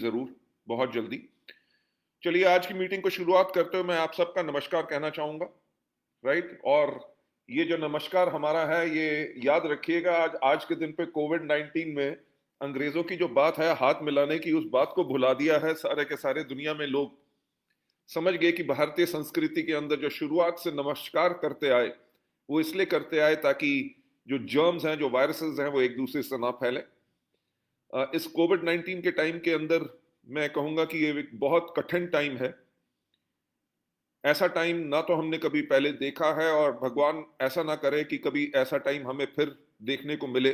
जरूर, बहुत जल्दी। चलिए आज की मीटिंग को शुरुआत करते हुए मैं आप सबका नमस्कार कहना चाहूंगा। राइट। और ये जो नमस्कार हमारा है, ये याद रखिएगा, आज आज के दिन पे कोविड 19 में अंग्रेजों की जो बात है हाथ मिलाने की, उस बात को भुला दिया है सारे के सारे दुनिया में लोग। समझ गए कि भारतीय संस्कृति के अंदर जो शुरुआत से नमस्कार करते आए, वो इसलिए करते आए ताकि जो जर्म्स हैं, जो वायरसेस हैं, वो एक दूसरे से ना फैले। इस कोविड 19 के टाइम के अंदर मैं कहूंगा कि ये एक बहुत कठिन टाइम है। ऐसा टाइम ना तो हमने कभी पहले देखा है, और भगवान ऐसा ना करे कि कभी ऐसा टाइम हमें फिर देखने को मिले।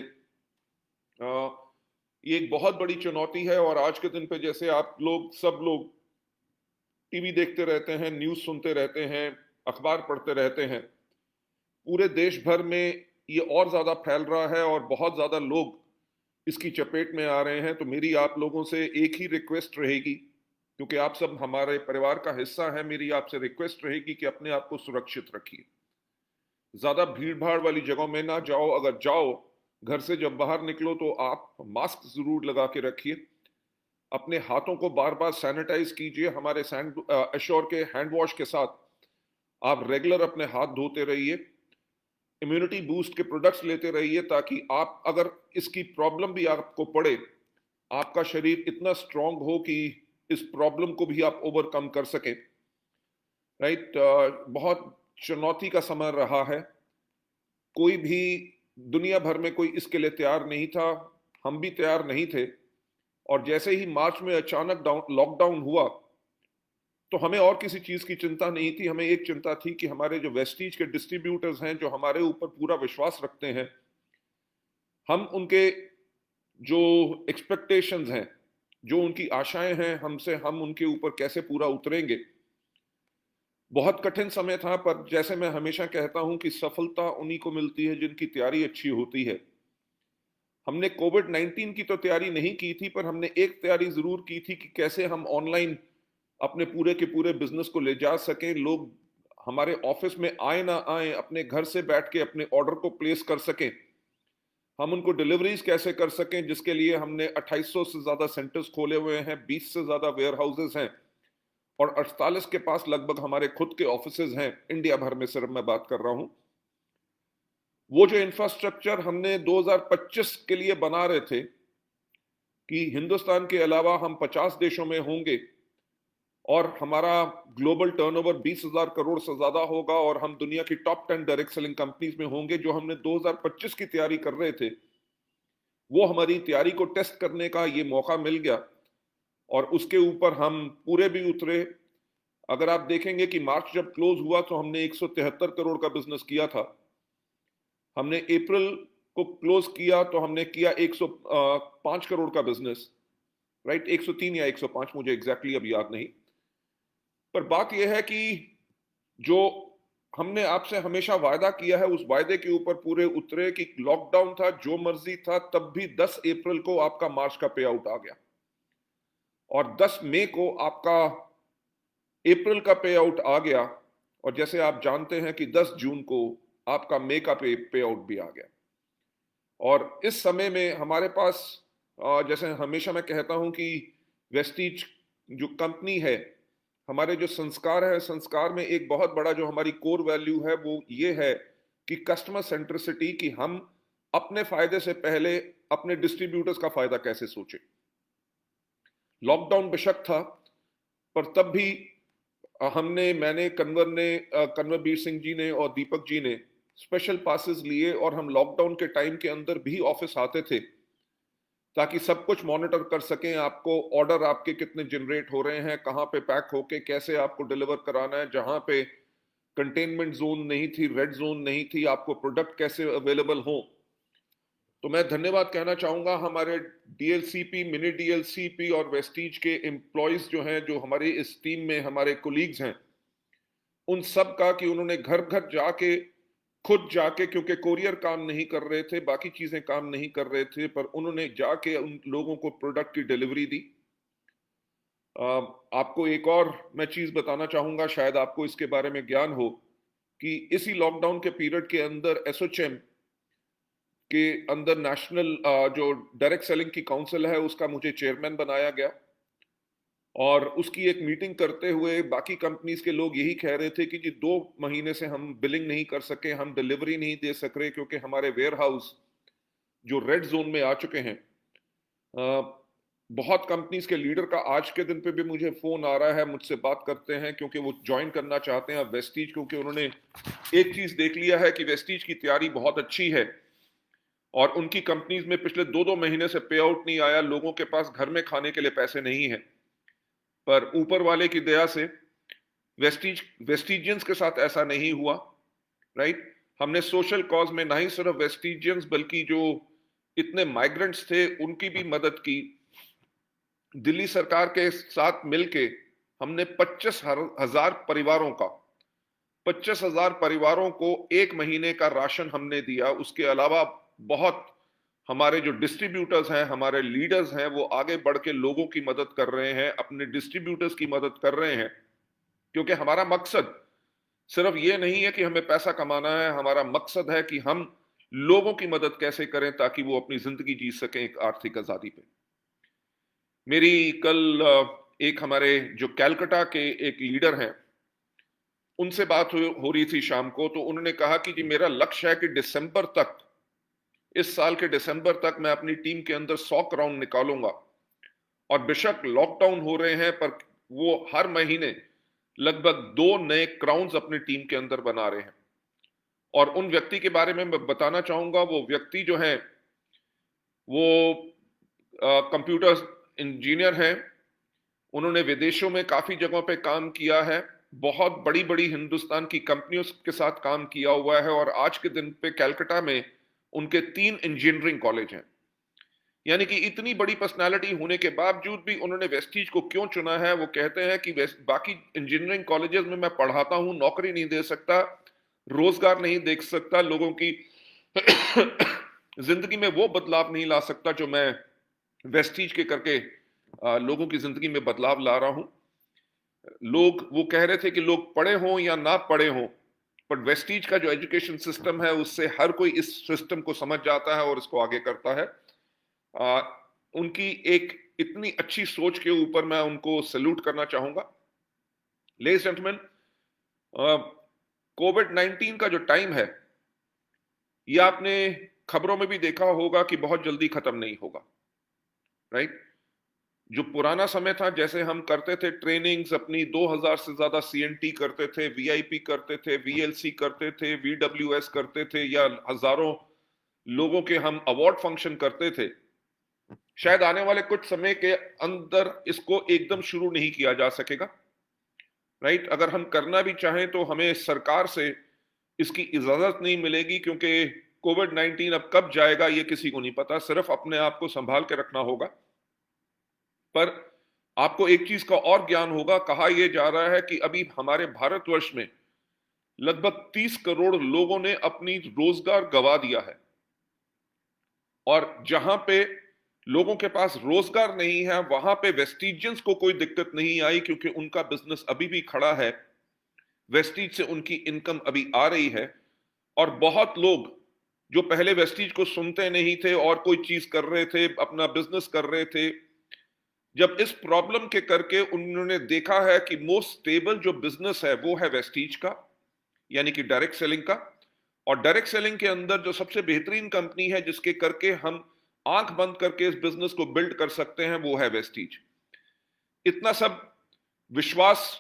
ये एक बहुत बड़ी चुनौती है, और आज के दिन पे जैसे आप लोग सब लोग टीवी देखते रहते हैं, न्यूज़ सुनते रहते हैं, अखबार पढ़ते रहते हैं, पूरे देश भर में ये और ज्यादा फैल रहा है और बहुत ज्यादा लोग इसकी चपेट में आ रहे हैं। तो मेरी आप लोगों से एक ही रिक्वेस्ट रहेगी, क्योंकि आप सब हमारे परिवार का हिस्सा है, मेरी आपसे रिक्वेस्ट रहेगी कि अपने आप को सुरक्षित रखिए। ज्यादा भीड़ भाड़ वाली जगहों में ना जाओ, अगर जाओ घर से जब बाहर निकलो तो आप मास्क जरूर लगा के रखिए। अपने हाथों को बार बार सैनिटाइज कीजिए, हमारे एश्योर के हैंड वॉश के साथ आप रेगुलर अपने हाथ धोते रहिए। इम्यूनिटी बूस्ट के प्रोडक्ट्स लेते रहिए, ताकि आप अगर इसकी प्रॉब्लम भी आपको पड़े, आपका शरीर इतना स्ट्रांग हो कि इस प्रॉब्लम को भी आप ओवरकम कर सकें। राइट। बहुत चुनौती का समय रहा है। कोई भी दुनिया भर में कोई इसके लिए तैयार नहीं था, हम भी तैयार नहीं थे। और जैसे ही मार्च में अचानक लॉकडाउन हुआ, तो हमें और किसी चीज की चिंता नहीं थी। हमें एक चिंता थी कि हमारे जो वेस्टीज के डिस्ट्रीब्यूटर्स हैं, जो हमारे ऊपर पूरा विश्वास रखते हैं, हम उनके जो एक्सपेक्टेशंस हैं, जो उनकी आशाएं हैं हमसे, हम उनके ऊपर कैसे पूरा उतरेंगे। बहुत कठिन समय था, पर जैसे मैं हमेशा कहता हूं कि सफलता उन्हीं को मिलती है जिनकी तैयारी अच्छी होती है। हमने कोविड 19 की तो तैयारी नहीं की थी, पर हमने एक तैयारी जरूर की थी कि कैसे हम ऑनलाइन अपने पूरे के पूरे बिजनेस को ले जा सकें। लोग हमारे ऑफिस में आए ना आए, अपने घर से बैठ के अपने ऑर्डर को प्लेस कर सकें। हम उनको डिलीवरीज कैसे कर सकें, जिसके लिए हमने 2800 से ज्यादा सेंटर्स खोले हुए हैं, 20 से ज्यादा वेयर हाउसेज हैं, और 48 के पास लगभग हमारे खुद के ऑफिसेज हैं इंडिया भर में, सिर्फ मैं बात कर रहा हूं। वो जो इंफ्रास्ट्रक्चर हमने 2025 के लिए बना रहे थे कि हिंदुस्तान के अलावा हम 50 देशों में होंगे और हमारा ग्लोबल टर्नओवर 20,000 करोड़ से ज्यादा होगा, और हम दुनिया की टॉप 10 डायरेक्ट सेलिंग कंपनीज में होंगे, जो हमने 2025 की तैयारी कर रहे थे, वो हमारी तैयारी को टेस्ट करने का ये मौका मिल गया। और उसके ऊपर हम पूरे भी उतरे। अगर आप देखेंगे कि मार्च जब क्लोज हुआ तो हमने 173 करोड़ का बिजनेस किया था। हमने अप्रैल को क्लोज किया तो हमने किया 105 करोड़ का बिजनेस। राइट, 103 या 105, मुझे एग्जैक्टली अब याद नहीं। पर बात यह है कि जो हमने आपसे हमेशा वायदा किया है, उस वायदे के ऊपर पूरे उतरे। कि लॉकडाउन था, जो मर्जी था, तब भी 10 अप्रैल को आपका मार्च का पे आउट आ गया, और 10 मई को आपका अप्रैल का पे आउट आ गया, और जैसे आप जानते हैं कि 10 जून को आपका मई का पे आउट भी आ गया। और इस समय में हमारे पास, जैसे हमेशा मैं कहता हूं कि वेस्टीज जो कंपनी है, हमारे जो संस्कार है, संस्कार में एक बहुत बड़ा जो हमारी कोर वैल्यू है, वो ये है कि कस्टमर सेंट्रिसिटी, कि हम अपने फायदे से पहले अपने डिस्ट्रीब्यूटर्स का फायदा कैसे सोचें। लॉकडाउन बेशक था, पर तब भी मैंने, कन्वरवीर सिंह जी ने और दीपक जी ने स्पेशल पासेस लिए, और हम लॉकडाउन के टाइम के अंदर भी ऑफिस आते थे ताकि सब कुछ मॉनिटर कर सकें। आपको ऑर्डर आपके कितने जनरेट हो रहे हैं, कहाँ पे पैक होके कैसे आपको डिलीवर कराना है, जहां पे कंटेनमेंट जोन नहीं थी, रेड जोन नहीं थी, आपको प्रोडक्ट कैसे अवेलेबल हो। तो मैं धन्यवाद कहना चाहूंगा हमारे डीएलसीपी, मिनी डीएलसीपी और वेस्टीज के एम्प्लॉयज जो हैं, जो हमारे इस टीम में हमारे कोलीग्स हैं, उन सब का, कि उन्होंने घर घर जाके, खुद जाके, क्योंकि कोरियर काम नहीं कर रहे थे, बाकी चीजें काम नहीं कर रहे थे, पर उन्होंने जाके उन लोगों को प्रोडक्ट की डिलीवरी दी। आपको एक और मैं चीज बताना चाहूंगा, शायद आपको इसके बारे में ज्ञान हो, कि इसी लॉकडाउन के पीरियड के अंदर एसोचेम के अंदर नेशनल जो डायरेक्ट सेलिंग की काउंसिल है, उसका मुझे चेयरमैन बनाया गया। और उसकी एक मीटिंग करते हुए बाकी कंपनीज के लोग यही कह रहे थे कि जी 2 महीने से हम बिलिंग नहीं कर सके, हम डिलीवरी नहीं दे सक रहे क्योंकि हमारे वेयर हाउस जो रेड जोन में आ चुके हैं। बहुत कंपनीज के लीडर का आज के दिन पे भी मुझे फोन आ रहा है, मुझसे बात करते हैं क्योंकि वो ज्वाइन करना चाहते हैं वेस्टीज, क्योंकि उन्होंने एक चीज देख लिया है कि वेस्टीज की तैयारी बहुत अच्छी है और उनकी कंपनीज में पिछले 2-2 महीने से पे आउट नहीं आया, लोगों के पास घर में खाने के लिए पैसे नहीं है। पर ऊपर वाले की दया से वेस्टीजियंस के साथ ऐसा नहीं हुआ, राइट। हमने सोशल कॉज में ना ही सिर्फ वेस्टीजियंस बल्कि जो इतने माइग्रेंट्स थे उनकी भी मदद की। दिल्ली सरकार के साथ मिलके हमने 25,000 परिवारों का 25,000 परिवारों को 1 महीने का राशन हमने दिया। उसके अलावा बहुत हमारे जो डिस्ट्रीब्यूटर्स हैं, हमारे लीडर्स हैं, वो आगे बढ़ के लोगों की मदद कर रहे हैं, अपने डिस्ट्रीब्यूटर्स की मदद कर रहे हैं, क्योंकि हमारा मकसद सिर्फ ये नहीं है कि हमें पैसा कमाना है, हमारा मकसद है कि हम लोगों की मदद कैसे करें ताकि वो अपनी जिंदगी जी सकें एक आर्थिक आजादी पे। मेरी कल एक हमारे जो कैलकाटा के एक लीडर हैं उनसे बात हो रही थी शाम को, तो उन्होंने कहा कि जी मेरा लक्ष्य है कि दिसंबर तक, इस साल के दिसंबर तक मैं अपनी टीम के अंदर 100 क्राउन निकालूंगा। और बेशक लॉकडाउन हो रहे हैं पर वो हर महीने लगभग 2 नए क्राउन्स अपनी टीम के अंदर बना रहे हैं। और उन व्यक्ति के बारे में मैं बताना चाहूंगा, वो व्यक्ति जो है वो कंप्यूटर इंजीनियर हैं, उन्होंने विदेशों में काफी जगहों पे काम किया है, बहुत बड़ी बड़ी हिंदुस्तान की कंपनियों के साथ काम किया हुआ है और आज के दिन पे कलकत्ता में उनके 3 इंजीनियरिंग कॉलेज हैं। यानी कि इतनी बड़ी पर्सनालिटी होने के बावजूद भी उन्होंने वेस्टीज को क्यों चुना है? वो कहते हैं कि बाकी इंजीनियरिंग कॉलेजेस में मैं पढ़ाता हूं, नौकरी नहीं दे सकता, रोजगार नहीं देख सकता, लोगों की जिंदगी में वो बदलाव नहीं ला सकता जो मैं वेस्टीज के करके लोगों की जिंदगी में बदलाव ला रहा हूं। लोग वो कह रहे थे कि लोग पढ़े हों या ना पढ़े हों, पर वेस्टीज का जो एजुकेशन सिस्टम है उससे हर कोई इस सिस्टम को समझ जाता है और इसको आगे करता है। उनकी एक इतनी अच्छी सोच के ऊपर मैं उनको सैल्यूट करना चाहूंगा। लेडीज जेंटलमैन, कोविड-19 का जो टाइम है ये आपने खबरों में भी देखा होगा कि बहुत जल्दी खत्म नहीं होगा, राइट। जो पुराना समय था, जैसे हम करते थे ट्रेनिंग्स अपनी 2000 से ज्यादा सीएनटी करते थे, वीआईपी करते थे, वीएलसी करते थे, वीडब्ल्यूएस करते थे, या हजारों लोगों के हम अवार्ड फंक्शन करते थे, शायद आने वाले कुछ समय के अंदर इसको एकदम शुरू नहीं किया जा सकेगा, राइट। अगर हम करना भी चाहें तो हमें सरकार से इसकी इजाजत नहीं मिलेगी, क्योंकि कोविड-19 अब कब जाएगा ये किसी को नहीं पता, सिर्फ अपने आप को संभाल के रखना होगा। पर आपको एक चीज का और ज्ञान होगा, कहा यह जा रहा है कि अभी हमारे भारतवर्ष में लगभग 30 करोड़ लोगों ने अपनी रोजगार गंवा दिया है। और जहां पे लोगों के पास रोजगार नहीं है वहां पे वेस्टीजियंस को कोई दिक्कत नहीं आई, क्योंकि उनका बिजनेस अभी भी खड़ा है, वेस्टीज से उनकी इनकम अभी आ रही है। और बहुत लोग जो पहले वेस्टीज को सुनते नहीं थे और कोई चीज कर रहे थे, अपना बिजनेस कर रहे थे, जब इस प्रॉब्लम के करके उन्होंने देखा है कि मोस्ट स्टेबल जो बिजनेस है वो है वेस्टीज का, यानी कि डायरेक्ट सेलिंग का। और डायरेक्ट सेलिंग के अंदर जो सबसे बेहतरीन कंपनी है जिसके करके हम आंख बंद करके इस बिजनेस को बिल्ड कर सकते हैं वो है वेस्टीज। इतना सब विश्वास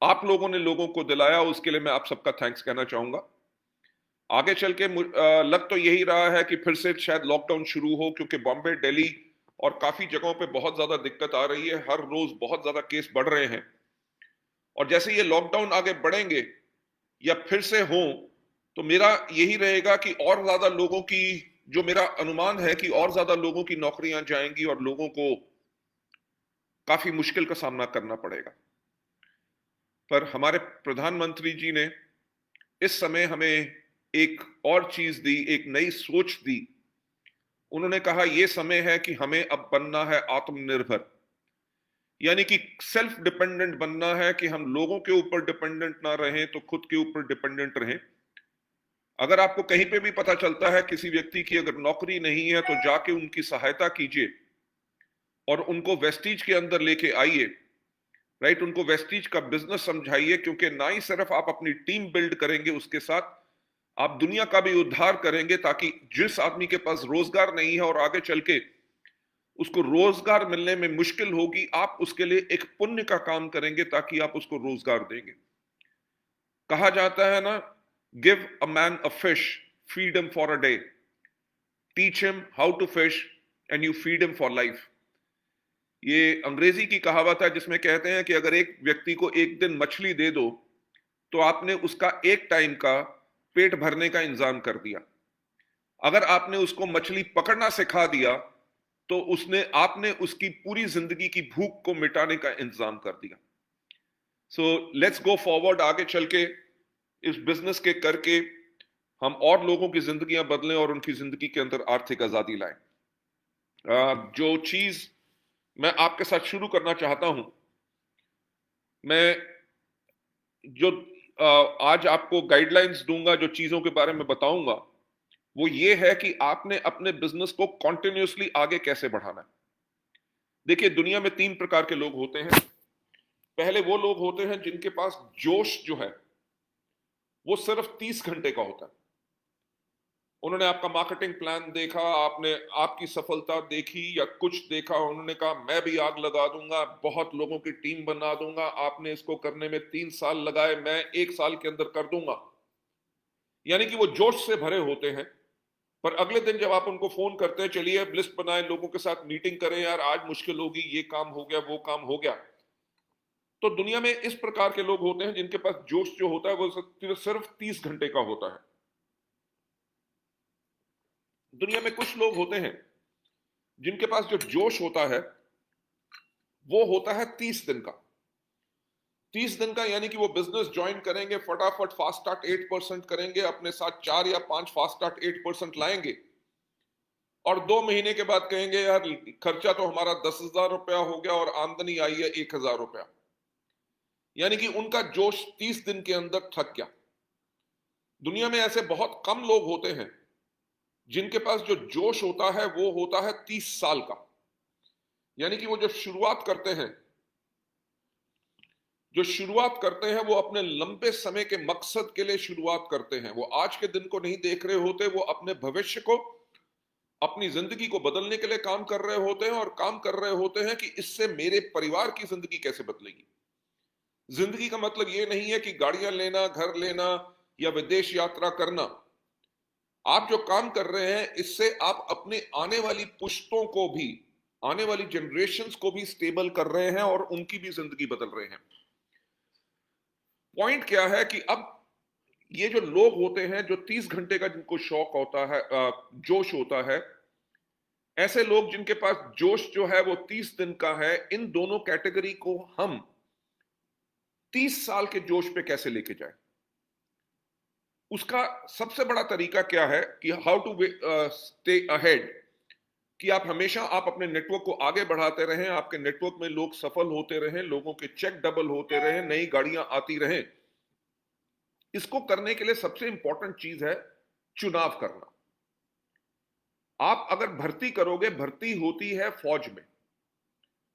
आप लोगों ने लोगों को दिलाया, उसके लिए मैं आप सबका थैंक्स कहना चाहूंगा। आगे चल के लग तो यही रहा है कि फिर से शायद लॉकडाउन शुरू हो, क्योंकि बॉम्बे, दिल्ली और काफी जगहों पे बहुत ज्यादा दिक्कत आ रही है, हर रोज बहुत ज्यादा केस बढ़ रहे हैं। और जैसे ये लॉकडाउन आगे बढ़ेंगे या फिर से हो, तो मेरा यही रहेगा कि और ज्यादा लोगों की, जो मेरा अनुमान है कि और ज्यादा लोगों की नौकरियां जाएंगी और लोगों को काफी मुश्किल का सामना करना पड़ेगा। पर हमारे प्रधानमंत्री जी ने इस समय हमें एक और चीज दी, एक नई सोच दी। उन्होंने कहा यह समय है कि हमें अब बनना है आत्मनिर्भर, यानी कि सेल्फ डिपेंडेंट बनना है, कि हम लोगों के ऊपर डिपेंडेंट ना रहें तो खुद के ऊपर डिपेंडेंट रहें। अगर आपको कहीं पे भी पता चलता है किसी व्यक्ति की अगर नौकरी नहीं है तो जाके उनकी सहायता कीजिए और उनको वेस्टीज के अंदर लेके आइए, राइट? उनको वेस्टीज का बिजनेस समझाइए, क्योंकि ना ही सिर्फ आप अपनी टीम बिल्ड करेंगे, उसके साथ आप दुनिया का भी उद्धार करेंगे, ताकि जिस आदमी के पास रोजगार नहीं है और आगे चल के उसको रोजगार मिलने में मुश्किल होगी, आप उसके लिए एक पुण्य का काम करेंगे ताकि आप उसको रोजगार देंगे। कहा जाता है ना, give a man a fish, feed him for a day, teach him how to fish and you feed him for life. ये अंग्रेजी की कहावत है जिसमें कहते हैं कि अगर एक व्यक्ति को एक दिन मछली दे दो तो आपने उसका एक टाइम का पेट भरने का इंतजाम कर दिया। अगर आपने उसको मछली पकड़ना सिखा दिया तो आपने उसकी पूरी जिंदगी की भूख को मिटाने का इंतजाम कर दिया। सो लेट्स गो फॉरवर्ड, आगे चल के इस बिजनेस के करके हम और लोगों की जिंदगियां बदलें और उनकी जिंदगी के अंदर आर्थिक आजादी लाएं। जो चीज मैं आपके साथ शुरू करना चाहता हूं, मैं जो आज आपको गाइडलाइंस दूंगा, जो चीजों के बारे में बताऊंगा, वो ये है कि आपने अपने बिजनेस को कॉन्टिन्यूसली आगे कैसे बढ़ाना है। देखिए, दुनिया में 3 प्रकार के लोग होते हैं। पहले वो लोग होते हैं जिनके पास जोश जो है वो सिर्फ 30 घंटे का होता है। उन्होंने आपका मार्केटिंग प्लान देखा, आपने आपकी सफलता देखी या कुछ देखा, उन्होंने कहा मैं भी आग लगा दूंगा, बहुत लोगों की टीम बना दूंगा, आपने इसको करने में 3 साल लगाए, मैं 1 साल के अंदर कर दूंगा। यानी कि वो जोश से भरे होते हैं, पर अगले दिन जब आप उनको फोन करते हैं, चलिए अब लिस्ट बनाएं, लोगों के साथ मीटिंग करें, यार आज मुश्किल होगी, ये काम हो गया, वो काम हो गया। तो दुनिया में इस प्रकार के लोग होते हैं जिनके पास जोश जो होता है वो सिर्फ 30 घंटे का होता है। दुनिया में कुछ लोग होते हैं जिनके पास जो जोश होता है वो होता है 30 दिन का। 30 दिन का यानी कि वो बिजनेस ज्वाइन करेंगे, फटाफट फास्ट स्टार्ट 8% करेंगे, अपने साथ 4 या 5 फास्ट स्टार्ट 8% लाएंगे और 2 महीने के बाद कहेंगे यार खर्चा तो हमारा 10,000 रुपया हो गया और आमदनी आई है 1,000 रुपया। यानी कि उनका जोश 30 दिन के अंदर थक गया। दुनिया में ऐसे बहुत कम लोग होते हैं जिनके पास जो जोश होता है वो होता है 30 साल का। यानी कि वो जो शुरुआत करते हैं वो अपने लंबे समय के मकसद के लिए शुरुआत करते हैं। वो आज के दिन को नहीं देख रहे होते, वो अपने भविष्य को, अपनी जिंदगी को बदलने के लिए काम कर रहे होते हैं और काम कर रहे होते हैं कि इससे मेरे परिवार की जिंदगी कैसे बदलेगी। जिंदगी का मतलब ये नहीं है कि गाड़ियां लेना, घर लेना या विदेश यात्रा करना। आप जो काम कर रहे हैं इससे आप अपने आने वाली पुश्तों को भी, आने वाली जनरेशन्स को भी स्टेबल कर रहे हैं और उनकी भी जिंदगी बदल रहे हैं। पॉइंट क्या है कि अब ये जो लोग होते हैं जो 30 घंटे का जिनको शौक होता है, जोश होता है, ऐसे लोग जिनके पास जोश जो है वो 30 दिन का है, इन दोनों कैटेगरी को हम 30 साल के जोश पे कैसे लेके जाएं। उसका सबसे बड़ा तरीका क्या है कि हाउ टू स्टे अहेड, कि आप हमेशा आप अपने नेटवर्क को आगे बढ़ाते रहें, आपके नेटवर्क में लोग सफल होते रहें, लोगों के चेक डबल होते रहें, नई गाड़ियां आती रहें। इसको करने के लिए सबसे इंपॉर्टेंट चीज है चुनाव करना। आप अगर भर्ती करोगे, भर्ती होती है फौज में,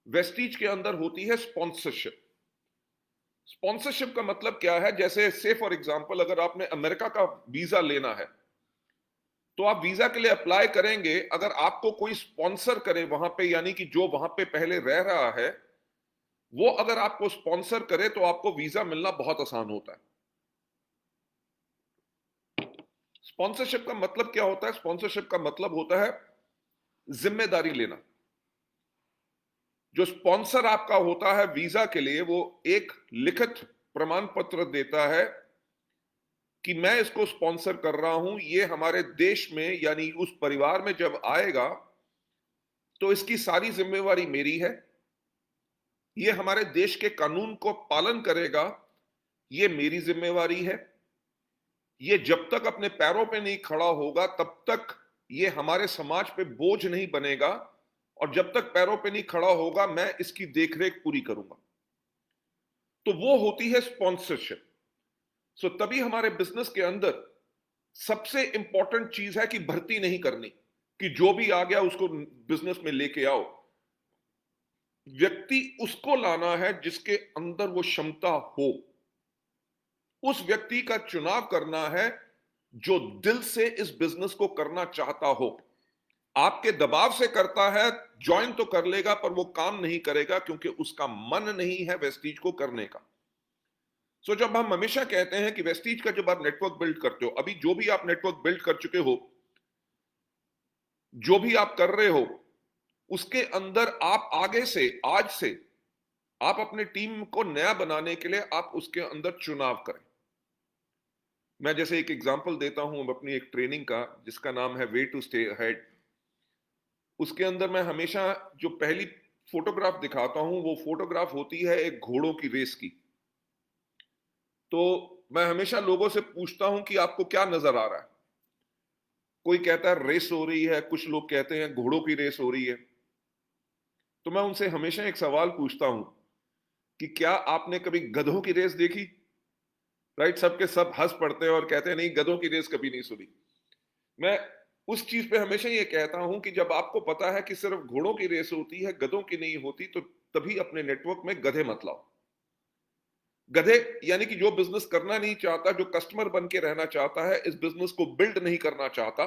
वेस्टीज के अंदर होती है स्पॉन्सरशिप। स्पॉन्सरशिप का मतलब क्या है? जैसे से फॉर एग्जांपल अगर आपने अमेरिका का वीजा लेना है तो आप वीजा के लिए अप्लाई करेंगे, अगर आपको कोई स्पॉन्सर करे वहां पे, यानी कि जो वहां पे पहले रह रहा है वो अगर आपको स्पॉन्सर करे तो आपको वीजा मिलना बहुत आसान होता है। स्पॉन्सरशिप का मतलब क्या होता है? स्पॉन्सरशिप का मतलब होता है जिम्मेदारी लेना। जो स्पॉन्सर आपका होता है वीजा के लिए, वो एक लिखित प्रमाण पत्र देता है कि मैं इसको स्पॉन्सर कर रहा हूं, ये हमारे देश में यानी उस परिवार में जब आएगा तो इसकी सारी जिम्मेवारी मेरी है, ये हमारे देश के कानून को पालन करेगा, ये मेरी जिम्मेवारी है, ये जब तक अपने पैरों पे नहीं खड़ा होगा तब तक ये हमारे समाज पे बोझ नहीं बनेगा, और जब तक पैरों पे नहीं खड़ा होगा मैं इसकी देखरेख पूरी करूंगा। तो वो होती है स्पॉन्सरशिप। सो तभी हमारे बिजनेस के अंदर सबसे इंपॉर्टेंट चीज है कि भर्ती नहीं करनी, कि जो भी आ गया उसको बिजनेस में लेके आओ। व्यक्ति उसको लाना है जिसके अंदर वो क्षमता हो। उस व्यक्ति का चुनाव करना है जो दिल से इस बिजनेस को करना चाहता हो। आपके दबाव से करता है, ज्वाइन तो कर लेगा पर वो काम नहीं करेगा क्योंकि उसका मन नहीं है वेस्टीज को करने का। सो जब हम हमेशा कहते हैं कि वेस्टीज का जब आप नेटवर्क बिल्ड करते हो, अभी जो भी आप नेटवर्क बिल्ड कर चुके हो, जो भी आप कर रहे हो, उसके अंदर आप आगे से, आज से आप अपने टीम को नया बनाने के लिए आप उसके अंदर चुनाव करें। मैं जैसे एक एग्जांपल देता हूं अपनी एक ट्रेनिंग का जिसका नाम है वे टू स्टे अहेड। उसके अंदर मैं हमेशा जो पहली फोटोग्राफ दिखाता हूं वो फोटोग्राफ होती है एक घोड़ों की रेस की। तो मैं हमेशा लोगों से पूछता हूं कि आपको क्या नजर आ रहा है। कोई कहता है रेस हो रही है, कुछ लोग कहते हैं घोड़ों की रेस हो रही है। तो मैं उनसे हमेशा एक सवाल पूछता हूं कि क्या आपने कभी गधों की रेस देखी? राइट, सबके सब हंस पड़ते हैं और कहते हैं नहीं, गधों की रेस कभी नहीं सुनी। मैं उस चीज पे हमेशा ये कहता हूं कि जब आपको पता है कि सिर्फ घोड़ों की रेस होती है, गधों की नहीं होती, तो तभी अपने नेटवर्क में गधे मत लाओ। गधे यानी कि जो बिजनेस करना नहीं चाहता, जो कस्टमर बन के रहना चाहता है, इस बिजनेस को बिल्ड नहीं करना चाहता,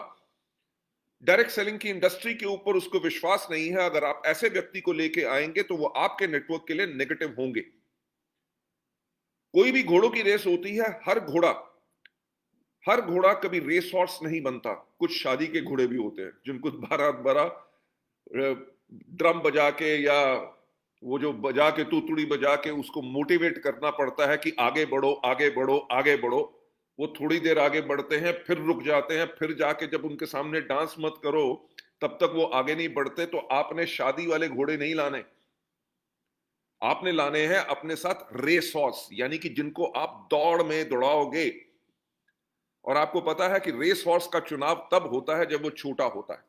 डायरेक्ट सेलिंग की इंडस्ट्री के ऊपर उसको विश्वास नहीं है, अगर आप ऐसे व्यक्ति को लेके आएंगे तो वो आपके नेटवर्क के लिए नेगेटिव होंगे। कोई भी घोड़ों की रेस होती है, हर घोड़ा कभी रेस हॉर्स नहीं बनता। कुछ शादी के घोड़े भी होते हैं जिनको 12 ड्रम बजा के या वो जो बजा के तूतुड़ी बजा के उसको मोटिवेट करना पड़ता है कि आगे बढ़ो, आगे बढ़ो, आगे बढ़ो। वो थोड़ी देर आगे बढ़ते हैं, फिर रुक जाते हैं, फिर जाके जब उनके सामने डांस मत करो तब तक वो आगे नहीं बढ़ते। तो आपने शादी वाले घोड़े नहीं लाने, आपने लाने हैं अपने साथ रेस हॉर्स, यानी कि जिनको आप दौड़ में दौड़ाओगे। और आपको पता है कि रेस हॉर्स का चुनाव तब होता है जब वो छोटा होता है।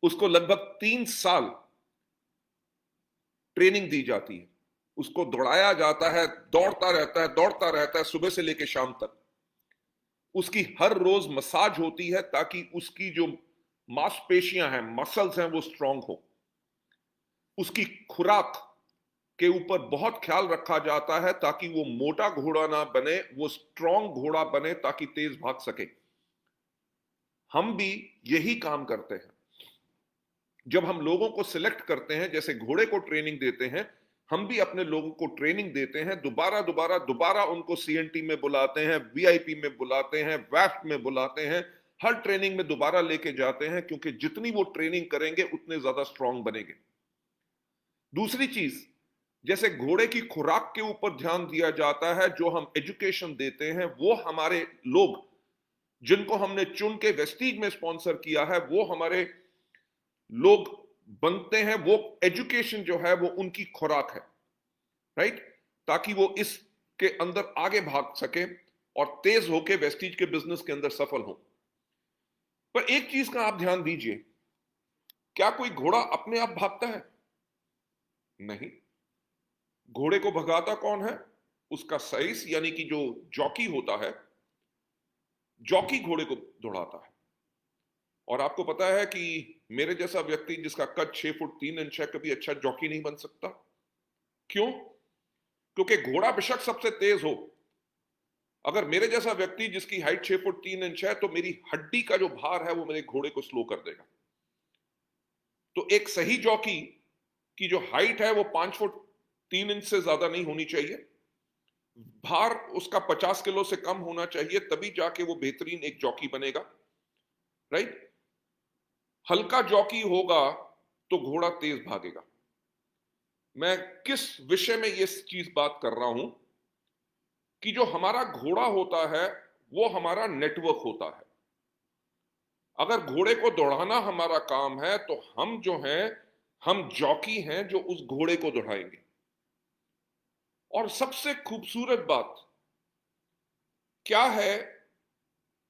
उसको लगभग 3 साल ट्रेनिंग दी जाती है, उसको दौड़ाया जाता है, दौड़ता रहता है सुबह से लेकर शाम तक। उसकी हर रोज मसाज होती है ताकि उसकी जो मांसपेशियां हैं, मसल्स हैं, वो स्ट्रांग हो। उसकी खुराक के ऊपर बहुत ख्याल रखा जाता है ताकि वो मोटा घोड़ा ना बने, वो स्ट्रांग घोड़ा बने ताकि तेज भाग सके। हम भी यही काम करते हैं। जब हम लोगों को सिलेक्ट करते हैं, जैसे घोड़े को ट्रेनिंग देते हैं, हम भी अपने लोगों को ट्रेनिंग देते हैं। दोबारा उनको सीएनटी में बुलाते हैं, वीआईपी में बुलाते हैं, वैफ्ट में बुलाते हैं, हर ट्रेनिंग में दोबारा लेके जाते हैं, क्योंकि जितनी वो ट्रेनिंग करेंगे उतने ज्यादा स्ट्रांग बनेंगे। दूसरी चीज, जैसे घोड़े की खुराक के ऊपर ध्यान दिया जाता है, जो हम एजुकेशन देते हैं, वो हमारे लोग जिनको हमने चुन के वेस्टीज में स्पॉन्सर किया है, वो हमारे लोग बनते हैं। वो एजुकेशन जो है वो उनकी खुराक है, राइट, ताकि वो इसके अंदर आगे भाग सके और तेज होके वेस्टीज के बिजनेस के अंदर सफल हो। पर एक चीज का आप ध्यान दीजिए, क्या कोई घोड़ा अपने आप भागता है? नहीं। घोड़े को भगाता कौन है? उसका सईस, यानी कि जो जॉकी होता है, जॉकी घोड़े को दौड़ाता है। और आपको पता है कि मेरे जैसा व्यक्ति जिसका कद 6 फुट 3 इंच है कभी अच्छा जॉकी नहीं बन सकता। क्यों? क्योंकि घोड़ा बेशक सबसे तेज हो, अगर मेरे जैसा व्यक्ति जिसकी हाइट 6 फुट 3 इंच है, तो मेरी हड्डी का जो भार है वो मेरे घोड़े को स्लो कर देगा। तो एक सही जॉकी की जो हाइट है वो 5 फुट 3 इंच से ज्यादा नहीं होनी चाहिए, भार उसका 50 किलो से कम होना चाहिए, तभी जाके वो बेहतरीन एक जॉकी बनेगा, राइट। हल्का जॉकी होगा तो घोड़ा तेज भागेगा। मैं किस विषय में ये चीज बात कर रहा हूं कि जो हमारा घोड़ा होता है वो हमारा नेटवर्क होता है। अगर घोड़े को दौड़ाना हमारा काम है तो हम जो हैं, हम जॉकी हैं जो उस घोड़े को दौड़ाएंगे। और सबसे खूबसूरत बात क्या है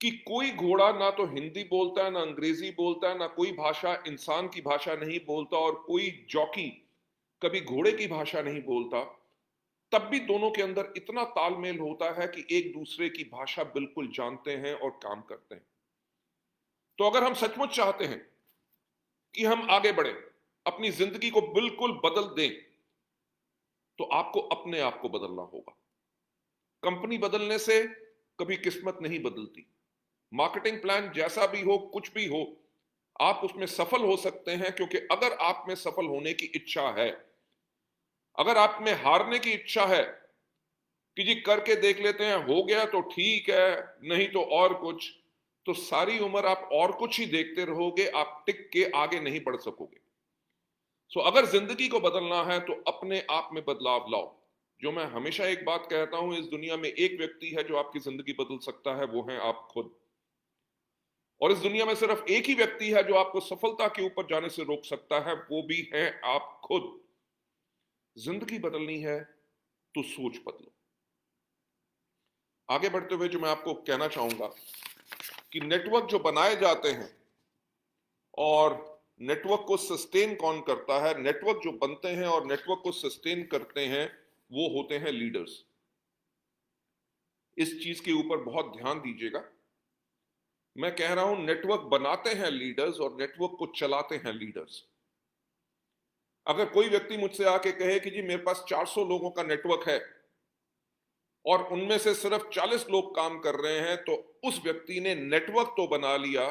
कि कोई घोड़ा ना तो हिंदी बोलता है, ना अंग्रेजी बोलता है, ना कोई भाषा इंसान की भाषा नहीं बोलता, और कोई जॉकी कभी घोड़े की भाषा नहीं बोलता। तब भी दोनों के अंदर इतना तालमेल होता है कि एक दूसरे की भाषा बिल्कुल जानते हैं और काम करते हैं। तो अगर हम सचमुच चाहते हैं कि हम आगे बढ़े, अपनी जिंदगी को बिल्कुल बदल दें, तो आपको अपने आप को बदलना होगा। कंपनी बदलने से कभी किस्मत नहीं बदलती। मार्केटिंग प्लान जैसा भी हो, कुछ भी हो, आप उसमें सफल हो सकते हैं, क्योंकि अगर आप में सफल होने की इच्छा है, अगर आप में हारने की इच्छा है कि जी करके देख लेते हैं, हो गया तो ठीक है, नहीं तो और कुछ, तो सारी उम्र आप और कुछ ही देखते रहोगे, आप टिक के आगे नहीं बढ़ सकोगे। सो अगर जिंदगी को बदलना है तो अपने आप में बदलाव लाओ। जो मैं हमेशा एक बात कहता हूं, इस दुनिया में एक व्यक्ति है जो आपकी जिंदगी बदल सकता है, वो है आप खुद। और इस दुनिया में सिर्फ एक ही व्यक्ति है जो आपको सफलता के ऊपर जाने से रोक सकता है, वो भी है आप खुद। जिंदगी बदलनी है तो सोच बदलो। आगे बढ़ते हुए जो मैं आपको कहना चाहूंगा कि नेटवर्क जो बनाए जाते हैं और नेटवर्क को सस्टेन कौन करता है, नेटवर्क जो बनते हैं और नेटवर्क को सस्टेन करते हैं, वो होते हैं लीडर्स। इस चीज के ऊपर बहुत ध्यान दीजिएगा। मैं कह रहा हूं नेटवर्क बनाते हैं लीडर्स और नेटवर्क को चलाते हैं लीडर्स। अगर कोई व्यक्ति मुझसे आके कहे कि जी मेरे पास 400 लोगों का नेटवर्क है और उनमें से सिर्फ 40 लोग काम कर रहे हैं, तो उस व्यक्ति ने नेटवर्क तो बना लिया,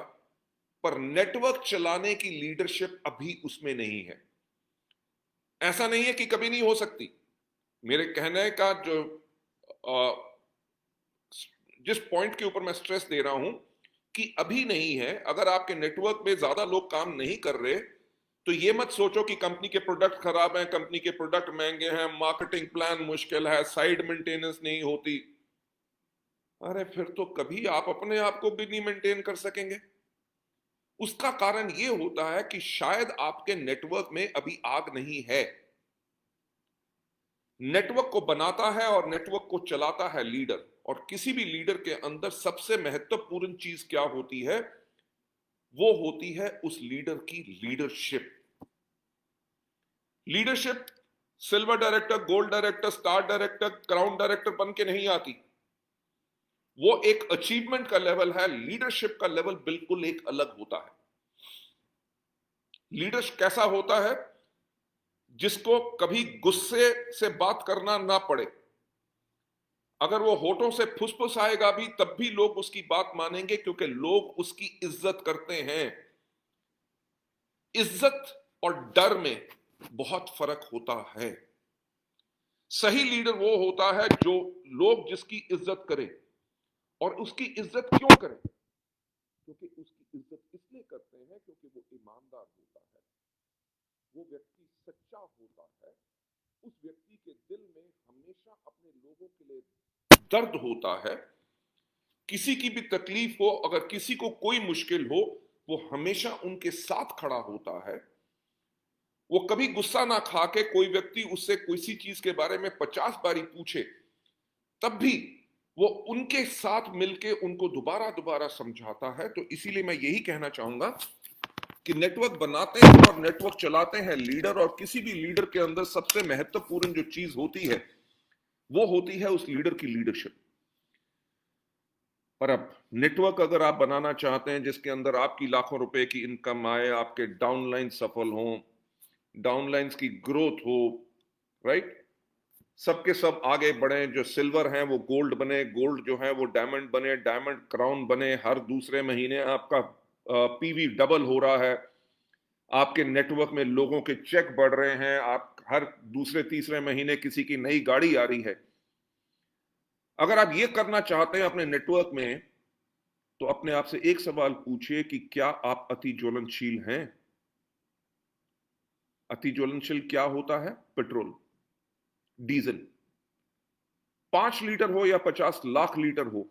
पर नेटवर्क चलाने की लीडरशिप अभी उसमें नहीं है। ऐसा नहीं है कि कभी नहीं हो सकती। मेरे कहने का जो जिस पॉइंट के ऊपर मैं स्ट्रेस दे रहा हूं कि अभी नहीं है, अगर आपके नेटवर्क में ज्यादा लोग काम नहीं कर रहे, तो ये मत सोचो कि कंपनी के प्रोडक्ट खराब हैं, कंपनी के प्रोडक्ट महंगे हैं, मार्केटिंग प्लान मुश्किल है, साइड मेंटेनेंस नहीं होती। अरे फिर तो कभी आप अपने आप को भी नहीं मेंटेन कर सकेंगे। उसका कारण ये होता है कि शायद आपके नेटवर्क में अभी आग नहीं है। नेटवर्क को बनाता है और नेटवर्क को चलाता है लीडर। और किसी भी लीडर के अंदर सबसे महत्वपूर्ण चीज क्या होती है? वो होती है उस लीडर की leadership. Leadership silver director, gold director, star director, crown director बन के नहीं आती। वो एक अचीवमेंट का लेवल है। लीडरशिप का लेवल बिल्कुल एक अलग होता है। लीडर कैसा होता है? जिसको कभी गुस्से से बात करना ना पड़े। अगर वो होठों से फुसफुसाएगा भी, तब भी लोग उसकी बात मानेंगे, क्योंकि लोग उसकी इज्जत करते हैं। इज्जत और डर में बहुत फर्क होता है। सही लीडर वो होता है जो लोग जिसकी इज्जत करें। और उसकी इज्जत क्यों करें? क्योंकि उसकी इज्जत इसलिए करते हैं क्योंकि वो ईमानदार होता है, वो व्यक्ति सच्चा होता है। उस व्यक्ति के दिल में हमेशा अपने लोगों के लिए दर्द होता है। किसी की भी तकलीफ हो, अगर किसी को कोई मुश्किल हो, वो हमेशा उनके साथ खड़ा होता है। वो कभी गुस्सा ना खा के, कोई व्यक्ति उससे किसी चीज के बारे में 50 बारी पूछे, तब भी वो उनके साथ मिलके उनको दोबारा दोबारा समझाता है। तो इसीलिए मैं यही कहना चाहूंगा कि नेटवर्क बनाते हैं और नेटवर्क चलाते हैं लीडर। और किसी भी लीडर के अंदर सबसे महत्वपूर्ण जो चीज होती है, वो होती है उस लीडर की लीडरशिप। पर अब नेटवर्क अगर आप बनाना चाहते हैं जिसके अंदर आपकी लाखों रुपए की इनकम आए, आपके डाउनलाइन सफल हो, डाउनलाइंस की ग्रोथ हो, राइट, सबके सब आगे बढ़े, जो सिल्वर हैं वो गोल्ड बने, गोल्ड जो है वो डायमंड बने, डायमंड क्राउन बने, हर दूसरे महीने आपका पीवी डबल हो रहा है, आपके नेटवर्क में लोगों के चेक बढ़ रहे हैं, आप हर दूसरे तीसरे महीने किसी की नई गाड़ी आ रही है। अगर आप ये करना चाहते हैं अपने नेटवर्क में, तो अपने आप से एक सवाल पूछिए कि क्या आप अति ज्वलनशील हैं? अति ज्वलनशील क्या होता है? Petrol, diesel. 5 लीटर हो या 50 लाख लीटर हो,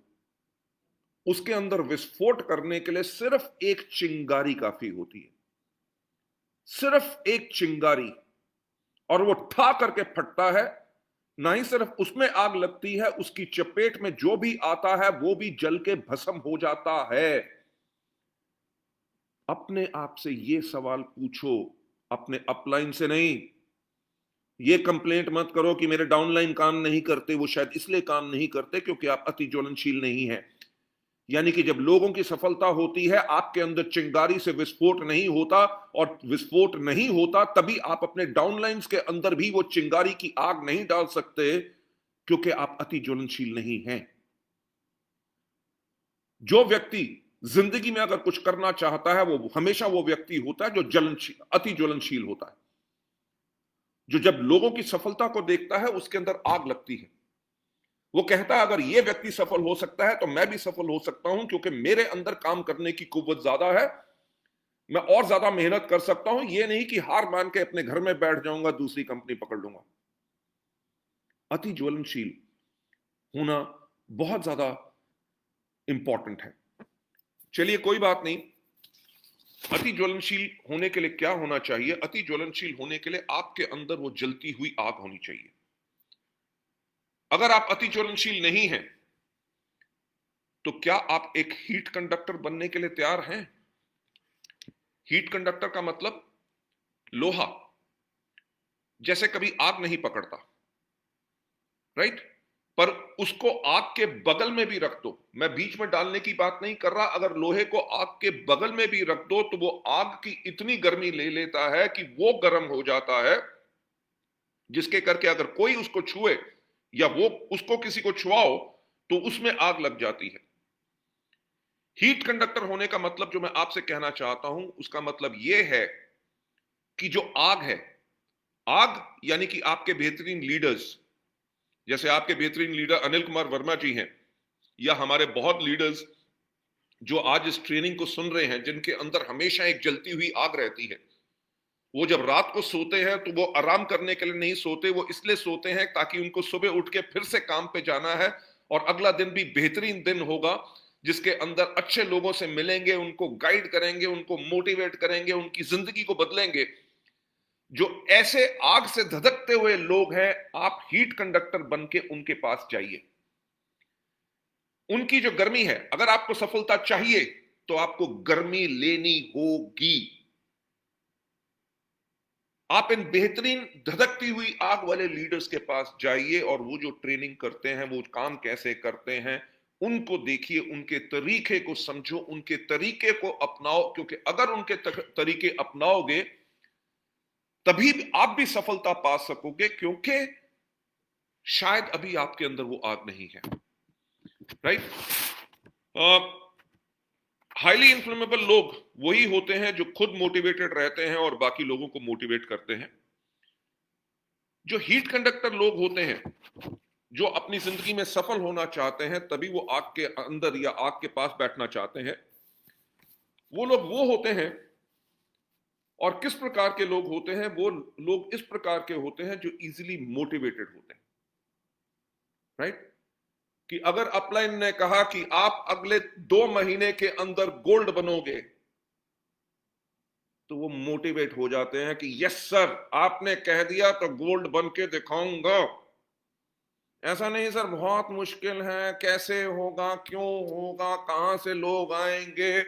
उसके अंदर विस्फोट करने के लिए सिर्फ एक चिंगारी काफी होती है। सिर्फ एक चिंगारी, और वो ठा करके फटता है। ना ही सिर्फ उसमें आग लगती है, उसकी चपेट में जो भी आता है वो भी जल के भस्म हो जाता है। अपने आप से ये सवाल पूछो, अपने अपलाइन से नहीं। ये कंप्लेंट मत करो कि मेरे डाउनलाइन काम नहीं करते, वो शायद इसलिए काम नहीं करते क्योंकि आप अति ज्वलनशील नहीं है। यानी कि जब लोगों की सफलता होती है, आपके अंदर चिंगारी से विस्फोट नहीं होता, और विस्फोट नहीं होता तभी आप अपने डाउनलाइंस के अंदर भी वो चिंगारी की आग नहीं डाल सकते, क्योंकि आप अति ज्वलनशील नहीं हैं। जो व्यक्ति जिंदगी में अगर कुछ करना चाहता है, वो हमेशा वो व्यक्ति होता है जो ज्वलनशील, अति ज्वलनशील होता है, जो जब लोगों की सफलता को देखता है उसके अंदर आग लगती है। वो कहता है अगर ये व्यक्ति सफल हो सकता है तो मैं भी सफल हो सकता हूं, क्योंकि मेरे अंदर काम करने की कुव्वत ज्यादा है, मैं और ज्यादा मेहनत कर सकता हूं। ये नहीं कि हार मान के अपने घर में बैठ जाऊंगा, दूसरी कंपनी पकड़ लूंगा। अति ज्वलनशील होना बहुत ज्यादा इंपॉर्टेंट है। चलिए कोई बात नहीं। अति ज्वलनशील होने के लिए क्या होना चाहिए? अति ज्वलनशील होने के लिए आपके अंदर वो जलती हुई आग होनी चाहिए। अगर आप अति ज्वलनशील नहीं हैं तो क्या आप एक हीट कंडक्टर बनने के लिए तैयार हैं? हीट कंडक्टर का मतलब लोहा जैसे कभी आग नहीं पकड़ता, राइट? पर उसको आग के बगल में भी रख दो, मैं बीच में डालने की बात नहीं कर रहा, अगर लोहे को आग के बगल में भी रख दो तो वो आग की इतनी गर्मी ले लेता है कि वो गर्म हो जाता है, जिसके करके अगर कोई उसको छुए या वो उसको किसी को छुआओ तो उसमें आग लग जाती है। हीट कंडक्टर होने का मतलब जो मैं आपसे कहना चाहता हूं, उसका मतलब यह है कि जो आग है, आग यानी कि आपके बेहतरीन लीडर्स, जैसे आपके बेहतरीन लीडर अनिल कुमार वर्मा जी हैं, या हमारे बहुत लीडर्स जो आज इस ट्रेनिंग को सुन रहे हैं, जिनके अंदर हमेशा एक जलती हुई आग रहती है। वो जब रात को सोते हैं तो वो आराम करने के लिए नहीं सोते, वो इसलिए सोते हैं ताकि उनको सुबह उठ के फिर से काम पे जाना है और अगला दिन भी बेहतरीन दिन होगा, जिसके अंदर अच्छे लोगों से मिलेंगे, उनको गाइड करेंगे, उनको मोटिवेट करेंगे, उनकी जिंदगी को बदलेंगे। जो ऐसे आग से धधकते हुए लोग हैं, आप हीट कंडक्टर बन के उनके पास जाइए। उनकी जो गर्मी है, अगर आपको सफलता चाहिए तो आपको गर्मी लेनी होगी। आप इन बेहतरीन धधकती हुई आग वाले लीडर्स के पास जाइए और वो जो ट्रेनिंग करते हैं, वो काम कैसे करते हैं, उनको देखिए, उनके तरीके को समझो, उनके तरीके को अपनाओ, क्योंकि अगर उनके तरीके अपनाओगे तभी आप भी सफलता पा सकोगे, क्योंकि शायद अभी आपके अंदर वो आग नहीं है, राइट? हाईली इन्फ्लेमेबल लोग वही होते हैं जो खुद मोटिवेटेड रहते हैं और बाकी लोगों को मोटिवेट करते हैं। जो हीट कंडक्टर लोग होते हैं, जो अपनी जिंदगी में सफल होना चाहते हैं, तभी वो आग के अंदर या आग के पास बैठना चाहते हैं, वो लोग वो होते हैं। और किस प्रकार के लोग होते हैं? वो लोग इस प्रकार के होते हैं जो इजीली मोटिवेटेड होते हैं, राइट? कि अगर अपलाइन ने कहा कि आप अगले 2 महीने के अंदर गोल्ड बनोगे, तो वो मोटिवेट हो जाते हैं कि यस सर, आपने कह दिया तो गोल्ड बन के दिखाऊंगा। ऐसा नहीं सर, बहुत मुश्किल है, कैसे होगा, क्यों होगा, कहां से लोग आएंगे,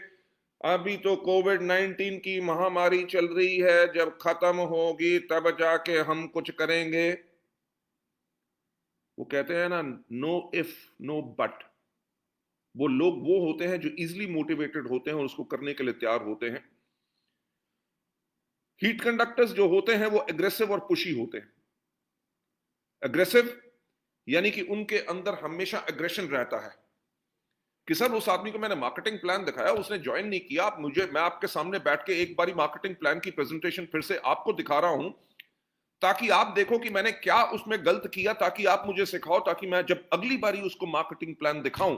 अभी तो कोविड-19 की महामारी चल रही है, जब खत्म होगी तब जाके हम कुछ करेंगे। वो कहते हैं ना, नो इफ नो बट। वो लोग वो होते हैं जो इजीली मोटिवेटेड होते हैं और उसको करने के लिए तैयार होते हैं। हीट कंडक्टर्स जो होते हैं वो एग्रेसिव और पुशी होते हैं। एग्रेसिव यानी कि उनके अंदर हमेशा एग्रेशन रहता है कि सर, उस आदमी को मैंने मार्केटिंग प्लान दिखाया, उसने ज्वाइन नहीं किया, मैं आपके सामने बैठ के एक बारी मार्केटिंग प्लान की प्रेजेंटेशन फिर से आपको दिखा रहा हूं, ताकि आप देखो कि मैंने क्या उसमें गलत किया, ताकि आप मुझे सिखाओ, ताकि मैं जब अगली बारी उसको मार्केटिंग प्लान दिखाऊं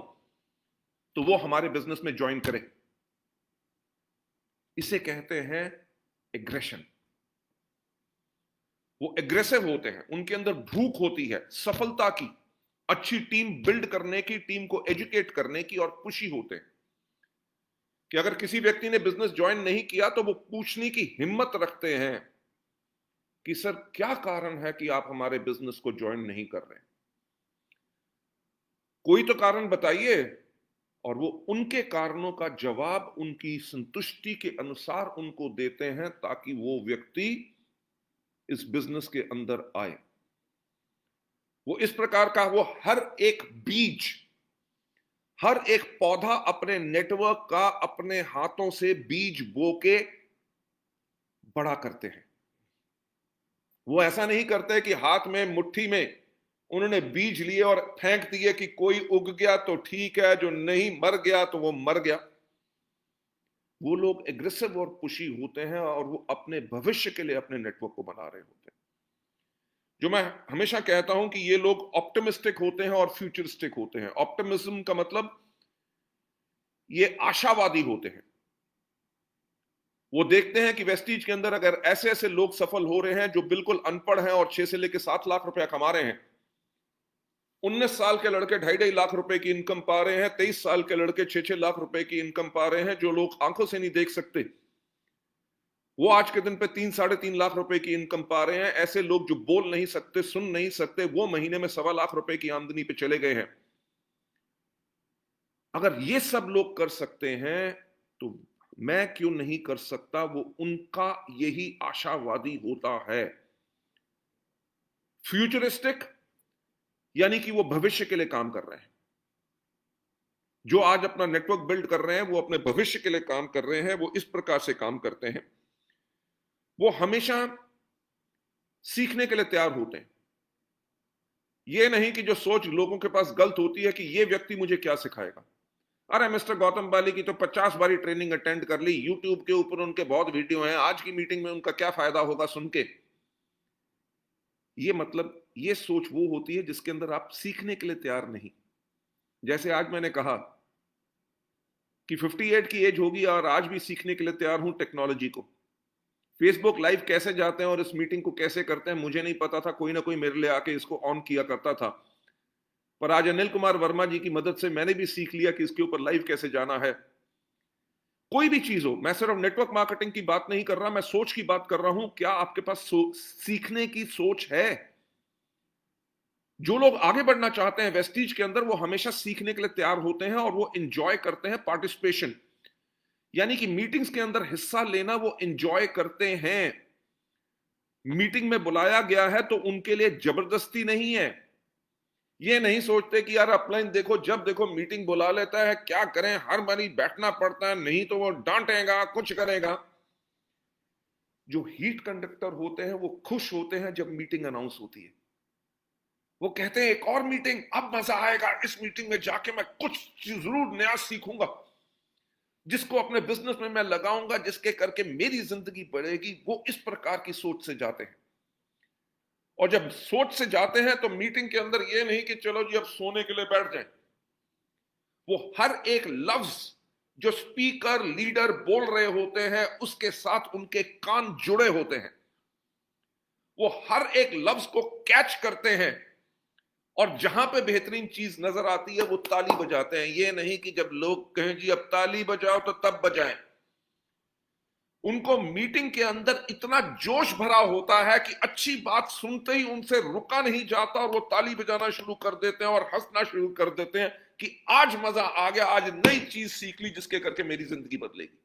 तो वो हमारे बिजनेस में ज्वाइन करे। इसे कहते हैं एग्रेशन। वो एग्रेसिव होते हैं, उनके अंदर भूख होती है सफलता की, अच्छी टीम बिल्ड करने की, टीम को एजुकेट करने की, और पुशी होते हैं कि अगर किसी व्यक्ति ने बिजनेस ज्वाइन नहीं किया तो वो पूछने की हिम्मत रखते हैं कि सर, क्या कारण है कि आप हमारे बिजनेस को ज्वाइन नहीं कर रहे? कोई तो कारण बताइए। और वो उनके कारणों का जवाब उनकी संतुष्टि के अनुसार उनको देते हैं, ताकि वो व्यक्ति इस बिजनेस के अंदर आए। वो इस प्रकार का, वो हर एक बीज, हर एक पौधा अपने नेटवर्क का अपने हाथों से बीज बो के बड़ा करते हैं। वो ऐसा नहीं करते कि हाथ में मुट्ठी में उन्होंने बीज लिए और फेंक दिए कि कोई उग गया तो ठीक है, जो नहीं मर गया तो वो मर गया। वो लोग एग्रेसिव और पुशी होते हैं और वो अपने भविष्य के लिए अपने नेटवर्क को बना रहे होते हैं। जो मैं हमेशा कहता हूं कि ये लोग ऑप्टिमिस्टिक होते हैं और फ्यूचरिस्टिक होते हैं। ऑप्टिमिज्म का मतलब ये आशावादी होते हैं। वो देखते हैं कि वेस्टीज के अंदर अगर ऐसे ऐसे लोग सफल हो रहे हैं जो बिल्कुल अनपढ़ हैं और 6 से लेकर 7 लाख रुपया कमा रहे हैं, 19 साल के लड़के 2.5 लाख रुपए की इनकम पा रहे हैं, 23 साल के लड़के 6-6 लाख रुपए की इनकम पा रहे हैं, जो लोग आंखों से नहीं देख सकते वो आज के दिन पे 3-3.5 लाख रुपए की इनकम पा रहे हैं। ऐसे लोग जो बोल नहीं सकते, सुन नहीं सकते, वो महीने में 1.25 लाख रुपए की आमदनी पे चले गए हैं। अगर ये सब लोग कर सकते हैं तो मैं क्यों नहीं कर सकता? वो उनका यही आशावादी होता है। फ्यूचरिस्टिक यानी कि वो भविष्य के लिए काम कर रहे हैं। जो आज अपना नेटवर्क बिल्ड कर रहे हैं वो अपने भविष्य के लिए काम कर रहे हैं। वो इस प्रकार से काम करते हैं, वो हमेशा सीखने के लिए तैयार होते हैं। ये नहीं कि जो सोच लोगों के पास गलत होती है कि ये व्यक्ति मुझे क्या सिखाएगा। अरे मिस्टर गौतम बाली की तो 50 बारी ट्रेनिंग अटेंड कर ली, यूट्यूब के ऊपर उनके बहुत वीडियो हैं, आज की मीटिंग में उनका क्या फायदा होगा सुन के। ये मतलब ये सोच वो होती है जिसके अंदर आप सीखने के लिए तैयार नहीं। जैसे आज मैंने कहा कि 58 की एज होगी और आज भी सीखने के लिए तैयार हूं टेक्नोलॉजी को। फेसबुक लाइव कैसे जाते हैं और इस मीटिंग को कैसे करते हैं मुझे नहीं पता था, कोई ना कोई मेरे लिए आके इसको ऑन किया करता था। पर आज अनिल कुमार वर्मा जी की मदद से मैंने भी सीख लिया कि इसके ऊपर लाइव कैसे जाना है। कोई भी चीज हो, मैं सिर्फ नेटवर्क मार्केटिंग की बात नहीं कर रहा, मैं सोच की बात कर रहा हूं। क्या आपके पास सीखने की सोच है? जो लोग आगे बढ़ना चाहते हैं वेस्टीज के अंदर, वो हमेशा सीखने के लिए तैयार होते हैं और वो इंजॉय करते हैं पार्टिसिपेशन, यानी कि मीटिंग्स के अंदर हिस्सा लेना वो इंजॉय करते हैं। मीटिंग में बुलाया गया है तो उनके लिए जबरदस्ती नहीं है। ये नहीं सोचते कि यार अपलाइन देखो, जब देखो मीटिंग बुला लेता है, क्या करें, हर बारी बैठना पड़ता है, नहीं तो वो डांटेगा, कुछ करेगा। जो हीट कंडक्टर होते हैं वो खुश होते हैं जब मीटिंग अनाउंस होती है। वो कहते हैं एक और मीटिंग, अब मजा आएगा, इस मीटिंग में जाके मैं कुछ जरूर नया सीखूंगा जिसको अपने बिजनेस में मैं लगाऊंगा, जिसके करके मेरी जिंदगी बढ़ेगी। वो इस प्रकार की सोच से जाते हैं। और जब सोच से जाते हैं तो मीटिंग के अंदर ये नहीं कि चलो जी अब सोने के लिए बैठ जाएं। वो हर एक लफ्ज जो स्पीकर लीडर बोल रहे होते हैं उसके साथ उनके कान जुड़े होते हैं। वो हर एक लफ्ज को कैच करते हैं और जहां पे बेहतरीन चीज नजर आती है वो ताली बजाते हैं। ये नहीं कि जब लोग कहें जी अब ताली बजाओ तो तब बजाएं। उनको मीटिंग के अंदर इतना जोश भरा होता है कि अच्छी बात सुनते ही उनसे रुका नहीं जाता और वो ताली बजाना शुरू कर देते हैं और हंसना शुरू कर देते हैं कि आज मजा आ गया, आज नई चीज सीख ली जिसके करके मेरी जिंदगी बदलेगी।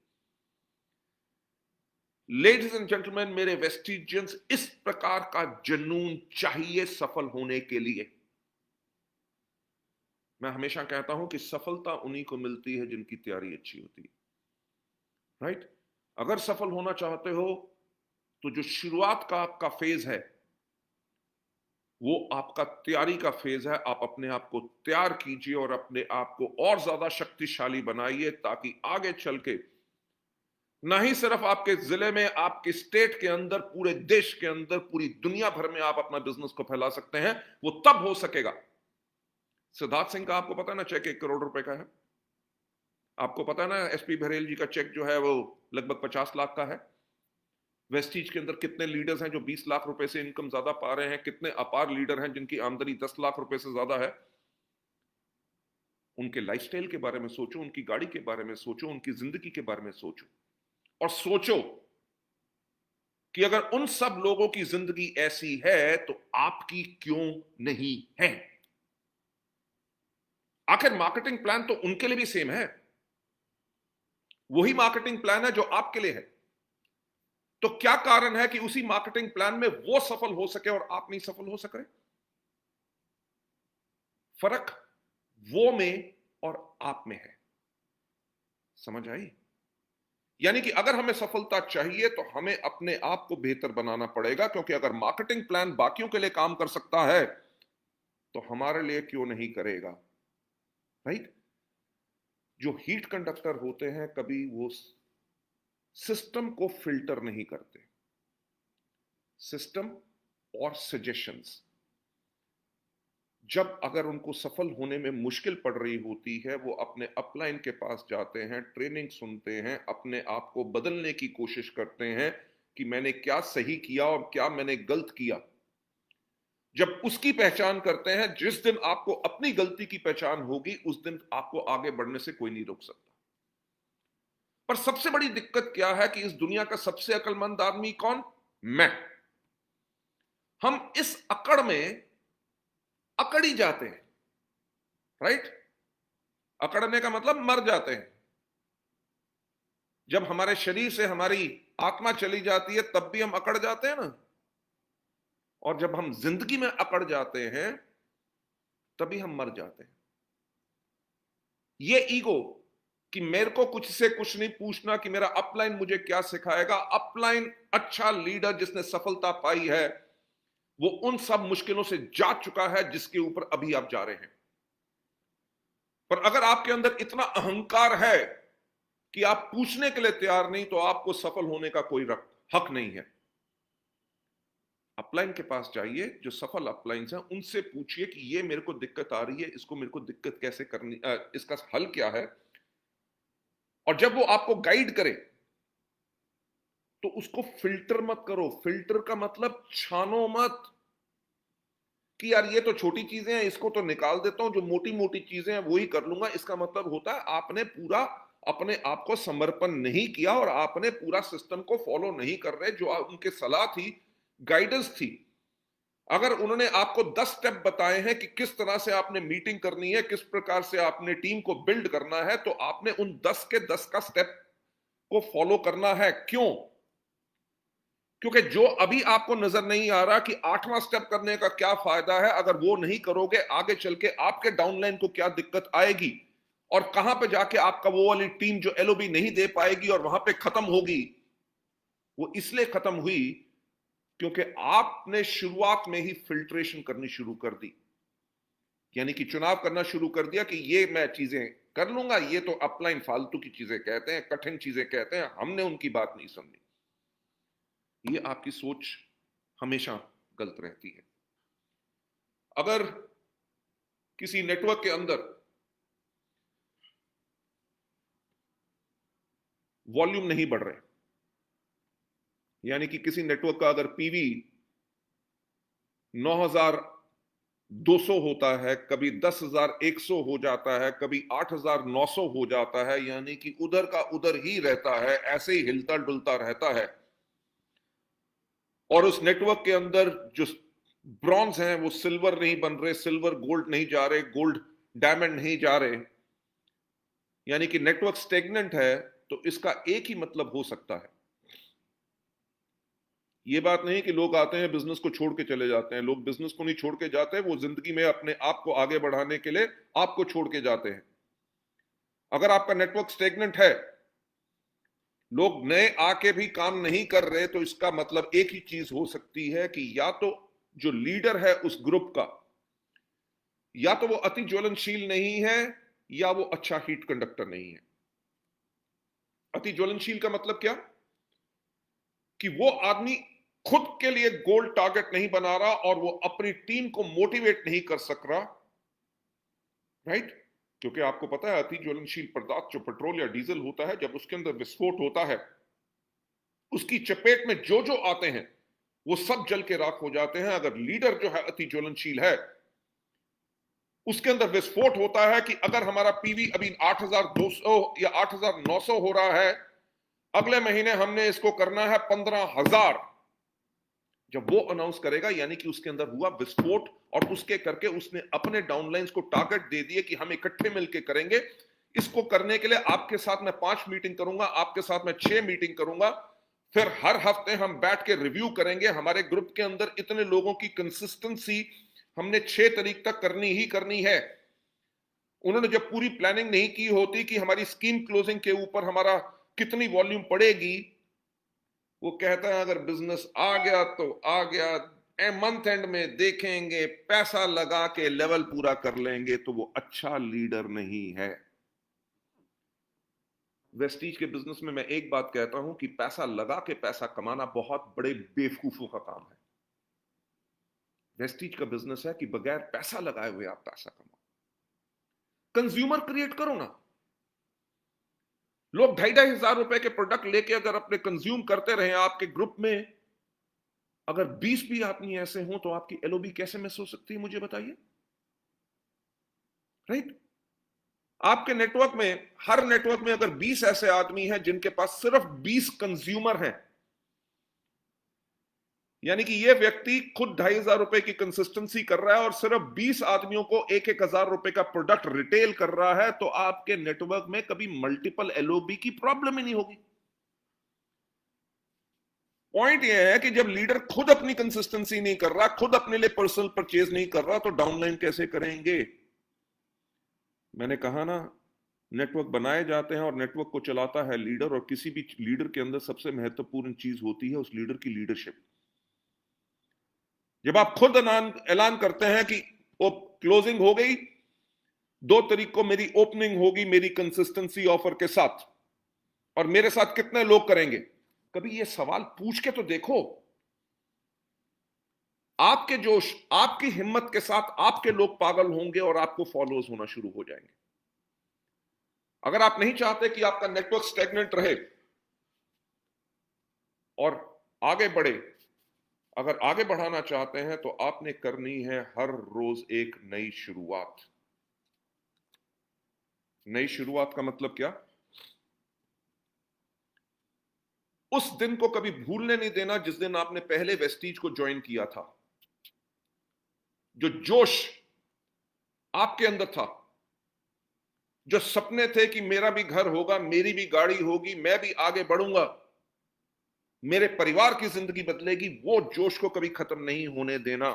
लेडीज एंड जेंटलमैन, मेरे वेस्टिजियंस, इस प्रकार का जुनून चाहिए सफल होने के लिए। मैं हमेशा कहता हूं कि सफलता उन्हीं को मिलती है जिनकी तैयारी अच्छी होती है। राइट? अगर सफल होना चाहते हो तो जो शुरुआत का आपका फेज है वो आपका तैयारी का फेज है। आप अपने आप को तैयार कीजिए और अपने आप को और ज्यादा शक्तिशाली बनाइए ताकि आगे चल के ना ही सिर्फ आपके जिले में, आपके स्टेट के अंदर, पूरे देश के अंदर, पूरी दुनिया भर में आप अपना बिजनेस को फैला सकते हैं। वो तब हो सकेगा। सिद्धार्थ सिंह का आपको पता है ना चेक 1 करोड़ रुपए का है। आपको पता है ना एसपी बघेल जी का चेक जो है वो लगभग 50 लाख का है। वेस्टीज के अंदर कितने लीडर्स हैं जो 20 लाख रुपए से इनकम ज्यादा पा रहे हैं? कितने अपार लीडर हैं जिनकी आमदनी 10 लाख रुपए से ज्यादा है? उनके लाइफस्टाइल के बारे में सोचो, उनकी गाड़ी के बारे में सोचो, उनकी जिंदगी के बारे में सोचो और सोचो कि अगर उन सब लोगों की जिंदगी ऐसी है तो आपकी क्यों नहीं है? आखिर मार्केटिंग प्लान तो उनके लिए भी सेम है, वही मार्केटिंग प्लान है जो आपके लिए है। तो क्या कारण है कि उसी मार्केटिंग प्लान में वो सफल हो सके और आप नहीं सफल हो सके? फर्क वो में और आप में है। समझ आई? यानी कि अगर हमें सफलता चाहिए तो हमें अपने आप को बेहतर बनाना पड़ेगा, क्योंकि अगर मार्केटिंग प्लान बाकियों के लिए काम कर सकता है तो हमारे लिए क्यों नहीं करेगा? राइट? जो हीट कंडक्टर होते हैं कभी वो सिस्टम को फिल्टर नहीं करते। सिस्टम और सजेशंस, जब अगर उनको सफल होने में मुश्किल पड़ रही होती है, वो अपने अपलाइन के पास जाते हैं, ट्रेनिंग सुनते हैं, अपने आप को बदलने की कोशिश करते हैं कि मैंने क्या सही किया और क्या मैंने गलत किया। जब उसकी पहचान करते हैं, जिस दिन आपको अपनी गलती की पहचान होगी उस दिन आपको आगे बढ़ने से कोई नहीं रोक सकता। पर सबसे बड़ी दिक्कत क्या है कि इस दुनिया का सबसे अक्लमंद आदमी कौन? मैं। हम इस अकड़ में अकड़ी जाते हैं। राइट? अकड़ने का मतलब मर जाते हैं। जब हमारे शरीर से हमारी आत्मा चली जाती है तब भी हम अकड़ जाते हैं ना, और जब हम जिंदगी में अकड़ जाते हैं तभी हम मर जाते हैं। ये ईगो कि मेरे को कुछ से कुछ नहीं पूछना कि मेरा अपलाइन मुझे क्या सिखाएगा। अपलाइन अच्छा लीडर जिसने सफलता पाई है वो उन सब मुश्किलों से जा चुका है जिसके ऊपर अभी आप जा रहे हैं। पर अगर आपके अंदर इतना अहंकार है कि आप पूछने के लिए तैयार नहीं, तो आपको सफल होने का कोई हक नहीं है। अपलाइन के पास जाइए, जो सफल अपलाइंस हैं उनसे पूछिए कि ये मेरे को दिक्कत आ रही है, इसको मेरे को दिक्कत कैसे करनी, इसका हल क्या है। और जब वो आपको गाइड करे तो उसको फिल्टर मत करो। फिल्टर का मतलब छानो मत कि यार ये तो छोटी चीजें हैं, इसको तो निकाल देता हूं, जो मोटी मोटी चीजें हैं वो ही कर लूंगा। इसका मतलब होता है आपने पूरा अपने आप को समर्पण नहीं किया और आपने पूरा सिस्टम को फॉलो नहीं कर रहे जो उनके सलाह थी, गाइडेंस थी। अगर उन्होंने आपको 10 स्टेप बताए हैं कि किस तरह से आपने मीटिंग करनी है, किस प्रकार से आपने टीम को बिल्ड करना है, तो आपने उन 10 के 10 का स्टेप को फॉलो करना है। क्यों? क्योंकि जो अभी आपको नजर नहीं आ रहा कि 8वां स्टेप करने का क्या फायदा है, अगर वो नहीं करोगे आगे चल के आपके डाउनलाइन को क्या दिक्कत आएगी और कहां पे जाके आपका वो वाली टीम जो एलओबी नहीं दे पाएगी और वहां पे खत्म होगी। वो इसलिए खत्म हुई क्योंकि आपने शुरुआत में ही फिल्ट्रेशन करनी शुरू कर दी, यानी कि चुनाव करना शुरू कर दिया कि ये मैं चीजें कर लूंगा, ये तो अपलाइन फालतू की चीजें कहते हैं, कठिन चीजें कहते हैं, हमने उनकी बात नहीं सुननी। ये आपकी सोच हमेशा गलत रहती है। अगर किसी नेटवर्क के अंदर वॉल्यूम नहीं बढ़ रहे, यानी कि किसी नेटवर्क का अगर पीवी 9200 होता है, कभी 10,100 हो जाता है, कभी 8,900 हो जाता है, यानी कि उधर का उधर ही रहता है, ऐसे ही हिलता डुलता रहता है, और उस नेटवर्क के अंदर जो ब्रॉन्ज हैं वो सिल्वर नहीं बन रहे, सिल्वर गोल्ड नहीं जा रहे, गोल्ड डायमंड नहीं जा रहे, यानी कि नेटवर्क स्टेगनेंट है, तो इसका एक ही मतलब हो सकता है। ये बात नहीं कि लोग आते हैं बिजनेस को छोड़ के चले जाते हैं। लोग बिजनेस को नहीं छोड़ के जाते, वो जिंदगी में अपने आप को आगे बढ़ाने के लिए आपको छोड़ के जाते हैं। अगर आपका नेटवर्क स्टेगनेंट है, लोग नए आके भी काम नहीं कर रहे, तो इसका मतलब एक ही चीज हो सकती है कि या तो जो लीडर है उस ग्रुप का, या तो वो अति ज्वलनशील नहीं है, या वो अच्छा हीट कंडक्टर नहीं है। अति ज्वलनशील का मतलब क्या? कि वो आदमी खुद के लिए गोल टारगेट नहीं बना रहा और वो अपनी टीम को मोटिवेट नहीं कर सक रहा। राइट? क्योंकि आपको पता है अति ज्वलनशील पदार्थ जो पेट्रोल या डीजल होता है, जब उसके अंदर विस्फोट होता है, उसकी चपेट में जो जो आते हैं वो सब जल के राख हो जाते हैं। अगर लीडर जो है अति ज्वलनशील है, उसके अंदर विस्फोट होता है कि अगर हमारा पीवी अभी 8,200 या 8,900 हो रहा है, अगले महीने हमने इसको करना है 15,000। जब वो अनाउंस करेगा, यानी कि उसके अंदर हुआ विस्फोट, और उसके करके उसने अपने डाउनलाइंस को टारगेट दे दिए कि हम इकट्ठे मिलकर करेंगे। इसको करने के लिए आपके साथ मैं 5 मीटिंग करूंगा, आपके साथ मैं 6 मीटिंग करूंगा, फिर हर हफ्ते हम बैठ के रिव्यू करेंगे। हमारे ग्रुप के अंदर इतने लोगों की कंसिस्टेंसी हमने 6 तारीख तक करनी ही करनी है। उन्होंने जब पूरी प्लानिंग नहीं की होती कि हमारी स्कीम क्लोजिंग के ऊपर हमारा कितनी वॉल्यूम पड़ेगी, वो कहता है अगर बिजनेस आ गया तो आ गया, मंथ एंड में देखेंगे, पैसा लगा के लेवल पूरा कर लेंगे, तो वो अच्छा लीडर नहीं है। वेस्टीज के बिजनेस में मैं एक बात कहता हूं कि पैसा लगा के पैसा कमाना बहुत बड़े बेवकूफों का काम है। वेस्टीज का बिजनेस है कि बगैर पैसा लगाए हुए आप पैसा कमाओ। कंज्यूमर क्रिएट करो ना। लोग 2,500 के प्रोडक्ट लेके अगर अपने कंज्यूम करते रहे आपके ग्रुप में, अगर 20 भी आदमी ऐसे हों तो आपकी एलओबी कैसे मिस हो सकती है, मुझे बताइए। राइट? आपके नेटवर्क में, हर नेटवर्क में अगर 20 ऐसे आदमी हैं जिनके पास सिर्फ 20 कंज्यूमर हैं, यानी कि ये व्यक्ति खुद 2,500 की कंसिस्टेंसी कर रहा है और सिर्फ 20 आदमियों को 1,000 रुपए का प्रोडक्ट रिटेल कर रहा है, तो आपके नेटवर्क में कभी मल्टीपल एलओबी की प्रॉब्लम ही नहीं होगी। पॉइंट यह है कि जब लीडर खुद अपनी कंसिस्टेंसी नहीं कर रहा, खुद अपने लिए पर्सनल परचेज नहीं कर रहा, तो डाउनलाइन कैसे करेंगे? मैंने कहा ना, नेटवर्क बनाए जाते हैं और नेटवर्क को चलाता है लीडर, और किसी भी लीडर के अंदर सबसे महत्वपूर्ण चीज होती है उस लीडर की लीडरशिप। जब आप खुद ऐलान करते हैं कि वो क्लोजिंग हो गई, 2 तारीख को मेरी ओपनिंग होगी मेरी कंसिस्टेंसी ऑफर के साथ, और मेरे साथ कितने लोग करेंगे, कभी ये सवाल पूछ के तो देखो। आपके जोश, आपकी हिम्मत के साथ आपके लोग पागल होंगे और आपको फॉलोअर्स होना शुरू हो जाएंगे। अगर आप नहीं चाहते कि आपका नेटवर्क स्टैग्नेंट रहे और आगे बढ़े, अगर आगे बढ़ाना चाहते हैं तो आपने करनी है हर रोज एक नई शुरुआत। नई शुरुआत का मतलब क्या? उस दिन को कभी भूलने नहीं देना जिस दिन आपने पहले वेस्टीज को ज्वाइन किया था। जो जोश आपके अंदर था, जो सपने थे कि मेरा भी घर होगा, मेरी भी गाड़ी होगी, मैं भी आगे बढ़ूंगा, मेरे परिवार की जिंदगी बदलेगी, वो जोश को कभी खत्म नहीं होने देना।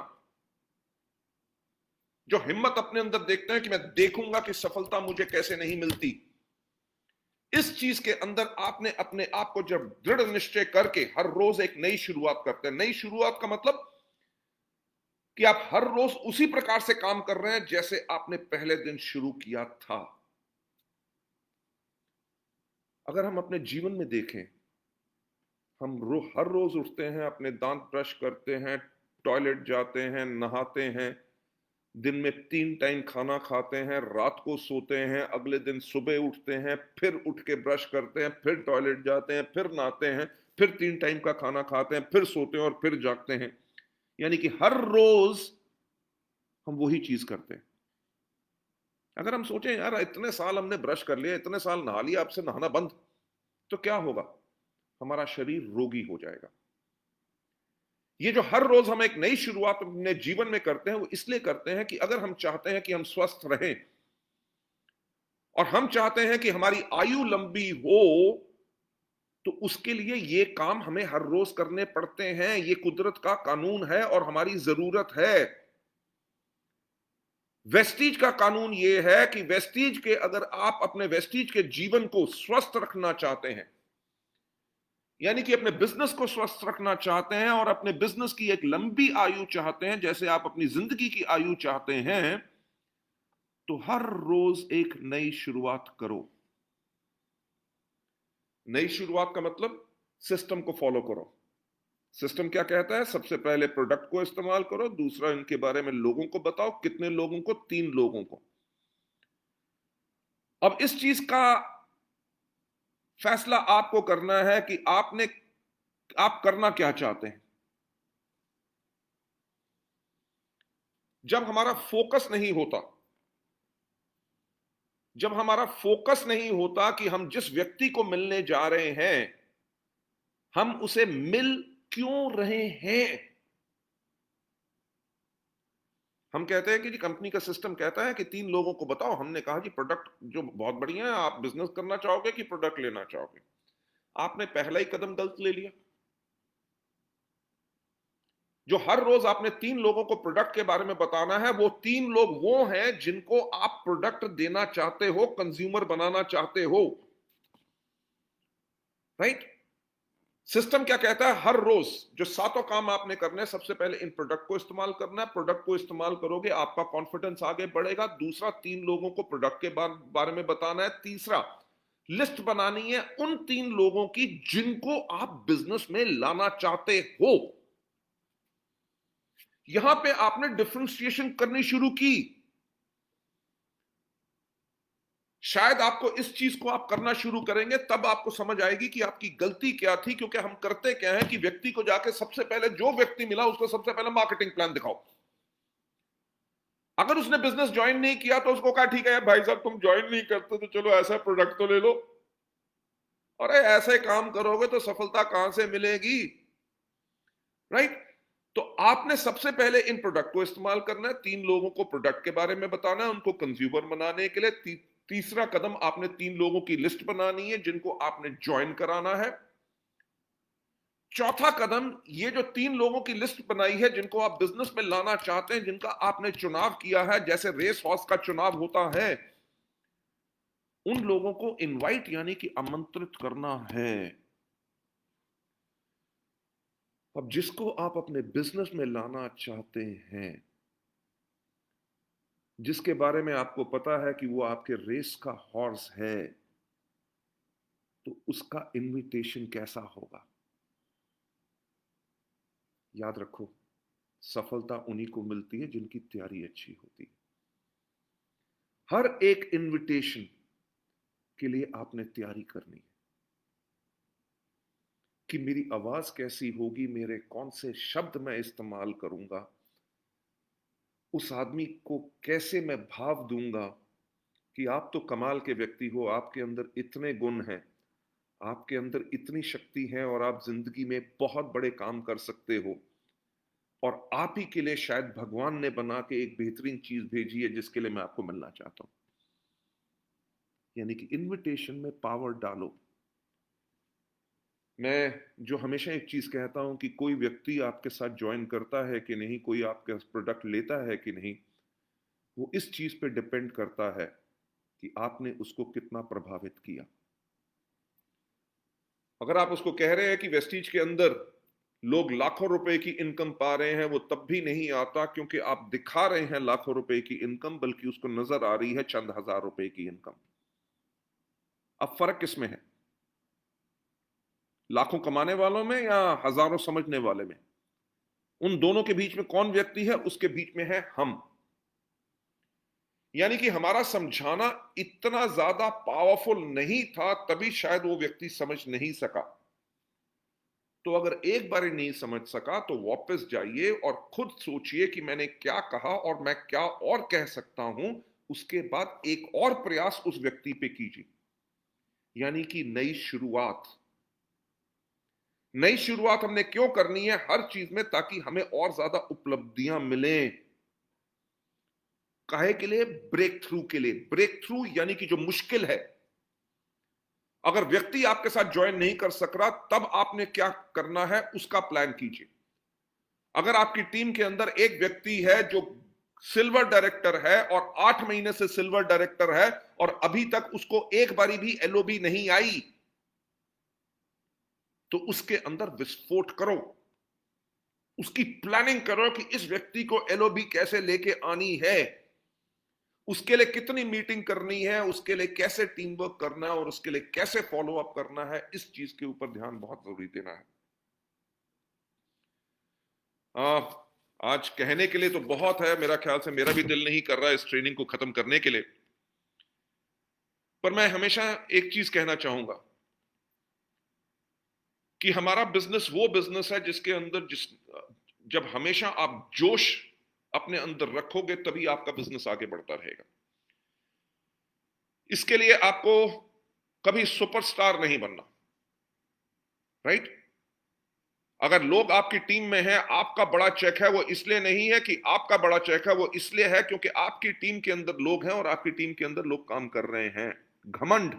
जो हिम्मत अपने अंदर देखते हैं कि मैं देखूंगा कि सफलता मुझे कैसे नहीं मिलती, इस चीज के अंदर आपने अपने आप को जब दृढ़ निश्चय करके हर रोज एक नई शुरुआत करते हैं। नई शुरुआत का मतलब कि आप हर रोज उसी प्रकार से काम कर रहे हैं जैसे आपने पहले दिन शुरू किया था। अगर हम अपने जीवन में देखें, हम हर रोज उठते हैं, अपने दांत ब्रश करते हैं, टॉयलेट जाते हैं, नहाते हैं, दिन में 3 टाइम खाना खाते हैं, रात को सोते हैं, अगले दिन सुबह उठते हैं, फिर उठ के ब्रश करते हैं, फिर टॉयलेट जाते हैं, फिर नहाते हैं, फिर 3 टाइम का खाना खाते हैं, फिर सोते हैं और फिर जागते हैं। यानी कि हर रोज हम वही चीज करते हैं। अगर हम सोचें यार इतने साल हमने ब्रश कर लिया, इतने साल नहा लिया, अब से नहाना बंद, तो क्या होगा? हमारा शरीर रोगी हो जाएगा। ये जो हर रोज हम एक नई शुरुआत अपने जीवन में करते हैं, वो इसलिए करते हैं कि अगर हम चाहते हैं कि हम स्वस्थ रहें और हम चाहते हैं कि हमारी आयु लंबी हो, तो उसके लिए ये काम हमें हर रोज करने पड़ते हैं। ये कुदरत का कानून है और हमारी जरूरत है। वेस्टीज का कानून ये है कि वेस्टीज के, अगर आप अपने वेस्टीज के जीवन को स्वस्थ रखना चाहते हैं, यानी कि अपने बिजनेस को स्वस्थ रखना चाहते हैं और अपने बिजनेस की एक लंबी आयु चाहते हैं, जैसे आप अपनी जिंदगी की आयु चाहते हैं, तो हर रोज एक नई शुरुआत करो। नई शुरुआत का मतलब सिस्टम को फॉलो करो। सिस्टम क्या कहता है? सबसे पहले प्रोडक्ट को इस्तेमाल करो, दूसरा इनके बारे में लोगों को बताओ। कितने लोगों को? 3 लोगों को। अब इस चीज का फैसला आपको करना है कि आप करना क्या चाहते हैं। जब हमारा फोकस नहीं होता, जब हमारा फोकस नहीं होता कि हम जिस व्यक्ति को मिलने जा रहे हैं, हम उसे मिल क्यों रहे हैं। हम कहते हैं कि जी कंपनी का सिस्टम कहता है कि 3 लोगों को बताओ। हमने कहा जी प्रोडक्ट जो बहुत बढ़िया है, आप बिजनेस करना चाहोगे कि प्रोडक्ट लेना चाहोगे? आपने पहला ही कदम गलत ले लिया। जो हर रोज आपने 3 लोगों को प्रोडक्ट के बारे में बताना है, वो 3 लोग वो हैं जिनको आप प्रोडक्ट देना चाहते हो, कंज्यूमर बनाना चाहते हो। राइट? सिस्टम क्या कहता है? हर रोज जो सातों काम आपने करने हैं, सबसे पहले इन प्रोडक्ट को इस्तेमाल करना है। प्रोडक्ट को इस्तेमाल करोगे, आपका कॉन्फिडेंस आगे बढ़ेगा। दूसरा, 3 लोगों को प्रोडक्ट के बारे में बताना है। तीसरा, लिस्ट बनानी है उन 3 लोगों की जिनको आप बिजनेस में लाना चाहते हो। यहां पे आपने डिफरेंशिएशन करनी शुरू की। शायद आपको इस चीज को आप करना शुरू करेंगे, तब आपको समझ आएगी कि आपकी गलती क्या थी। क्योंकि हम करते क्या है कि व्यक्ति को जाके सबसे पहले, जो व्यक्ति मिला उसको सबसे पहले मार्केटिंग प्लान दिखाओ। अगर उसने बिजनेस ज्वाइन नहीं किया तो उसको कहा, ठीक है भाई साहब, तुम ज्वाइन नहीं करते तो चलो ऐसा प्रोडक्ट तो ले लो। अरे ऐसे काम करोगे तो सफलता कहां से मिलेगी? राइट? तो आपने सबसे पहले इन प्रोडक्ट को इस्तेमाल करना है। 3 लोगों को प्रोडक्ट के बारे में बताना है, उनको कंज्यूमर बनाने के लिए। तीसरा कदम, आपने 3 लोगों की लिस्ट बनानी है जिनको आपने ज्वाइन कराना है। चौथा कदम, ये जो 3 लोगों की लिस्ट बनाई है जिनको आप बिजनेस में लाना चाहते हैं, जिनका आपने चुनाव किया है, जैसे रेस हॉर्स का चुनाव होता है, उन लोगों को इनवाइट यानी कि आमंत्रित करना है। अब जिसको आप अपने बिजनेस में लाना चाहते हैं, जिसके बारे में आपको पता है कि वो आपके रेस का हॉर्स है, तो उसका इनविटेशन कैसा होगा? याद रखो, सफलता उन्हीं को मिलती है जिनकी तैयारी अच्छी होती है। हर एक इनविटेशन के लिए आपने तैयारी करनी है कि मेरी आवाज कैसी होगी, मेरे कौन से शब्द मैं इस्तेमाल करूंगा, उस आदमी को कैसे मैं भाव दूंगा कि आप तो कमाल के व्यक्ति हो, आपके अंदर इतने गुण हैं, आपके अंदर इतनी शक्ति है और आप जिंदगी में बहुत बड़े काम कर सकते हो, और आप ही के लिए शायद भगवान ने बना के एक बेहतरीन चीज भेजी है जिसके लिए मैं आपको मिलना चाहता हूं। यानी कि इनविटेशन में पावर डालो। मैं जो हमेशा एक चीज कहता हूं कि कोई व्यक्ति आपके साथ ज्वाइन करता है कि नहीं, कोई आपका प्रोडक्ट लेता है कि नहीं, वो इस चीज पे डिपेंड करता है कि आपने उसको कितना प्रभावित किया। अगर आप उसको कह रहे हैं कि वेस्टीज के अंदर लोग लाखों रुपए की इनकम पा रहे हैं, वो तब भी नहीं आता क्योंकि आप दिखा रहे हैं लाखों रुपए की इनकम, बल्कि उसको नजर आ रही है चंद हजार रुपए की इनकम। अब फर्क किसमें है? लाखों कमाने वालों में या हजारों समझने वाले में? उन दोनों के बीच में कौन व्यक्ति है? उसके बीच में है हम। यानी कि हमारा समझाना इतना ज्यादा पावरफुल नहीं था, तभी शायद वो व्यक्ति समझ नहीं सका। तो अगर एक बार ही नहीं समझ सका तो वापस जाइए और खुद सोचिए कि मैंने क्या कहा और मैं क्या और कह सकता हूं। उसके बाद एक और प्रयास उस व्यक्ति पे कीजिए, यानी कि नई शुरुआत। नई शुरुआत हमने क्यों करनी है हर चीज में? ताकि हमें और ज्यादा उपलब्धियां मिलें। काहे के लिए? ब्रेक थ्रू के लिए। ब्रेक थ्रू यानी कि जो मुश्किल है, अगर व्यक्ति आपके साथ ज्वाइन नहीं कर सक रहा, तब आपने क्या करना है उसका प्लान कीजिए। अगर आपकी टीम के अंदर एक व्यक्ति है जो सिल्वर डायरेक्टर है और 8 महीने से सिल्वर डायरेक्टर है और अभी तक उसको एक बारी भी एलओबी नहीं आई, तो उसके अंदर विस्फोट करो। उसकी प्लानिंग करो कि इस व्यक्ति को एलओबी कैसे लेके आनी है, उसके लिए कितनी मीटिंग करनी है, उसके लिए कैसे टीम वर्क करना है और उसके लिए कैसे फॉलो अप करना है। इस चीज के ऊपर ध्यान बहुत जरूरी देना है। आज कहने के लिए तो बहुत है, मेरा ख्याल से मेरा भी दिल नहीं कर रहा है इस ट्रेनिंग को खत्म करने के लिए, पर मैं हमेशा एक चीज कहना चाहूंगा कि हमारा बिजनेस वो बिजनेस है जिसके अंदर जब हमेशा आप जोश अपने अंदर रखोगे तभी आपका बिजनेस आगे बढ़ता रहेगा। इसके लिए आपको कभी सुपरस्टार नहीं बनना। राइट? अगर लोग आपकी टीम में हैं, आपका बड़ा चेक है, वो इसलिए नहीं है कि आपका बड़ा चेक है, वो इसलिए है क्योंकि आपकी टीम के अंदर लोग हैं और आपकी टीम के अंदर लोग काम कर रहे हैं। घमंड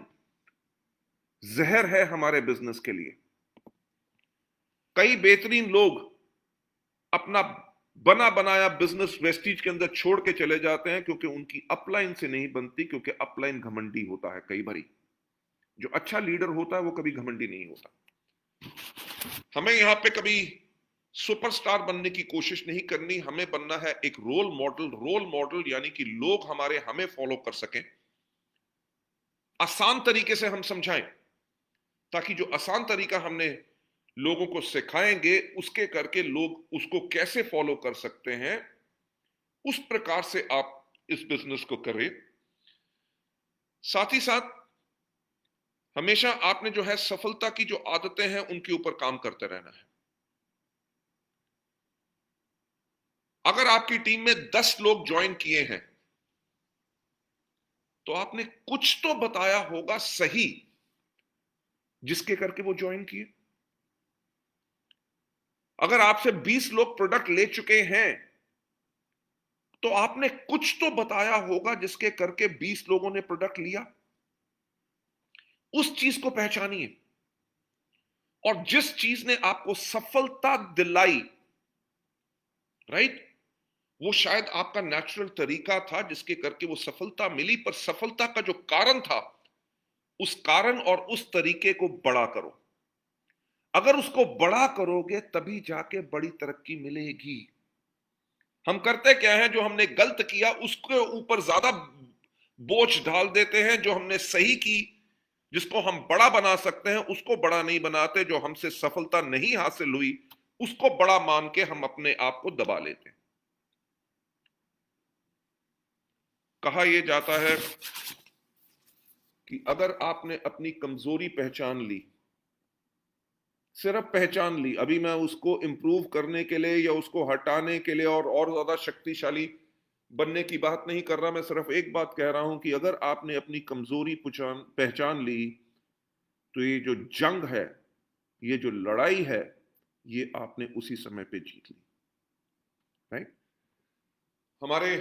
जहर है हमारे बिजनेस के लिए। कई बेहतरीन लोग अपना बना बनाया बिजनेस वेस्टीज के अंदर छोड़ के चले जाते हैं, क्योंकि उनकी अपलाइन से नहीं बनती, क्योंकि अपलाइन घमंडी होता है कई बारी। जो अच्छा लीडर होता है वो कभी घमंडी नहीं होता। हमें यहां पे कभी सुपरस्टार बनने की कोशिश नहीं करनी, हमें बनना है एक रोल मॉडल। रोल मॉडल यानी कि लोग हमें फॉलो कर सकें, आसान तरीके से हम समझाएं, ताकि जो आसान तरीका हमने लोगों को सिखाएंगे उसके करके लोग उसको कैसे फॉलो कर सकते हैं, उस प्रकार से आप इस बिजनेस को करें। साथ ही साथ हमेशा आपने जो है सफलता की जो आदतें हैं उनके ऊपर काम करते रहना है। अगर आपकी टीम में 10 लोग ज्वाइन किए हैं तो आपने कुछ तो बताया होगा सही जिसके करके वो ज्वाइन किए। अगर आपसे 20 लोग प्रोडक्ट ले चुके हैं तो आपने कुछ तो बताया होगा जिसके करके 20 लोगों ने प्रोडक्ट लिया। उस चीज को पहचानिए, और जिस चीज ने आपको सफलता दिलाई, राइट, वो शायद आपका नेचुरल तरीका था जिसके करके वो सफलता मिली, पर सफलता का जो कारण था उस कारण और उस तरीके को बड़ा करो। अगर उसको बड़ा करोगे तभी जाके बड़ी तरक्की मिलेगी। हम करते क्या है, जो हमने गलत किया उसके ऊपर ज्यादा बोझ डाल देते हैं, जो हमने सही की, जिसको हम बड़ा बना सकते हैं उसको बड़ा नहीं बनाते, जो हमसे सफलता नहीं हासिल हुई उसको बड़ा मान के हम अपने आप को दबा लेते हैं। कहा यह जाता है कि अगर आपने अपनी कमजोरी पहचान ली, सिर्फ पहचान ली, अभी मैं उसको इंप्रूव करने के लिए या उसको हटाने के लिए और ज्यादा शक्तिशाली बनने की बात नहीं कर रहा, मैं सिर्फ एक बात कह रहा हूं कि अगर आपने अपनी कमजोरी पहचान ली तो ये जो जंग है, ये जो लड़ाई है, ये आपने उसी समय पे जीत ली। राइट? हमारे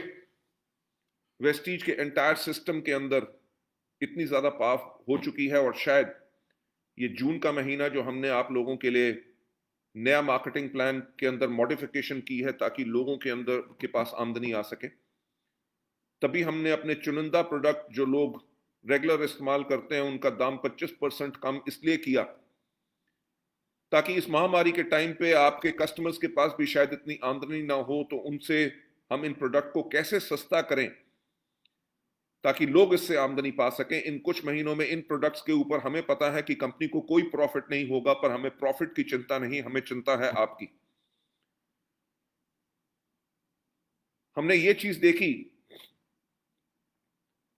वेस्टीज के एंटायर सिस्टम के अंदर इतनी ज्यादा पावर हो चुकी है, और शायद ये जून का महीना जो हमने आप लोगों के लिए नया मार्केटिंग प्लान के अंदर मॉडिफिकेशन की है ताकि लोगों के अंदर के पास आमदनी आ सके, तभी हमने अपने चुनिंदा प्रोडक्ट जो लोग रेगुलर इस्तेमाल करते हैं उनका दाम 25% कम इसलिए किया ताकि इस महामारी के टाइम पे आपके कस्टमर्स के पास भी शायद इतनी आमदनी ना हो, तो उनसे हम इन प्रोडक्ट को कैसे सस्ता करें ताकि लोग इससे आमदनी पा सकें। इन कुछ महीनों में इन प्रोडक्ट्स के ऊपर हमें पता है कि कंपनी को कोई प्रॉफिट नहीं होगा, पर हमें प्रॉफिट की चिंता नहीं, हमें चिंता है आपकी। हमने ये चीज देखी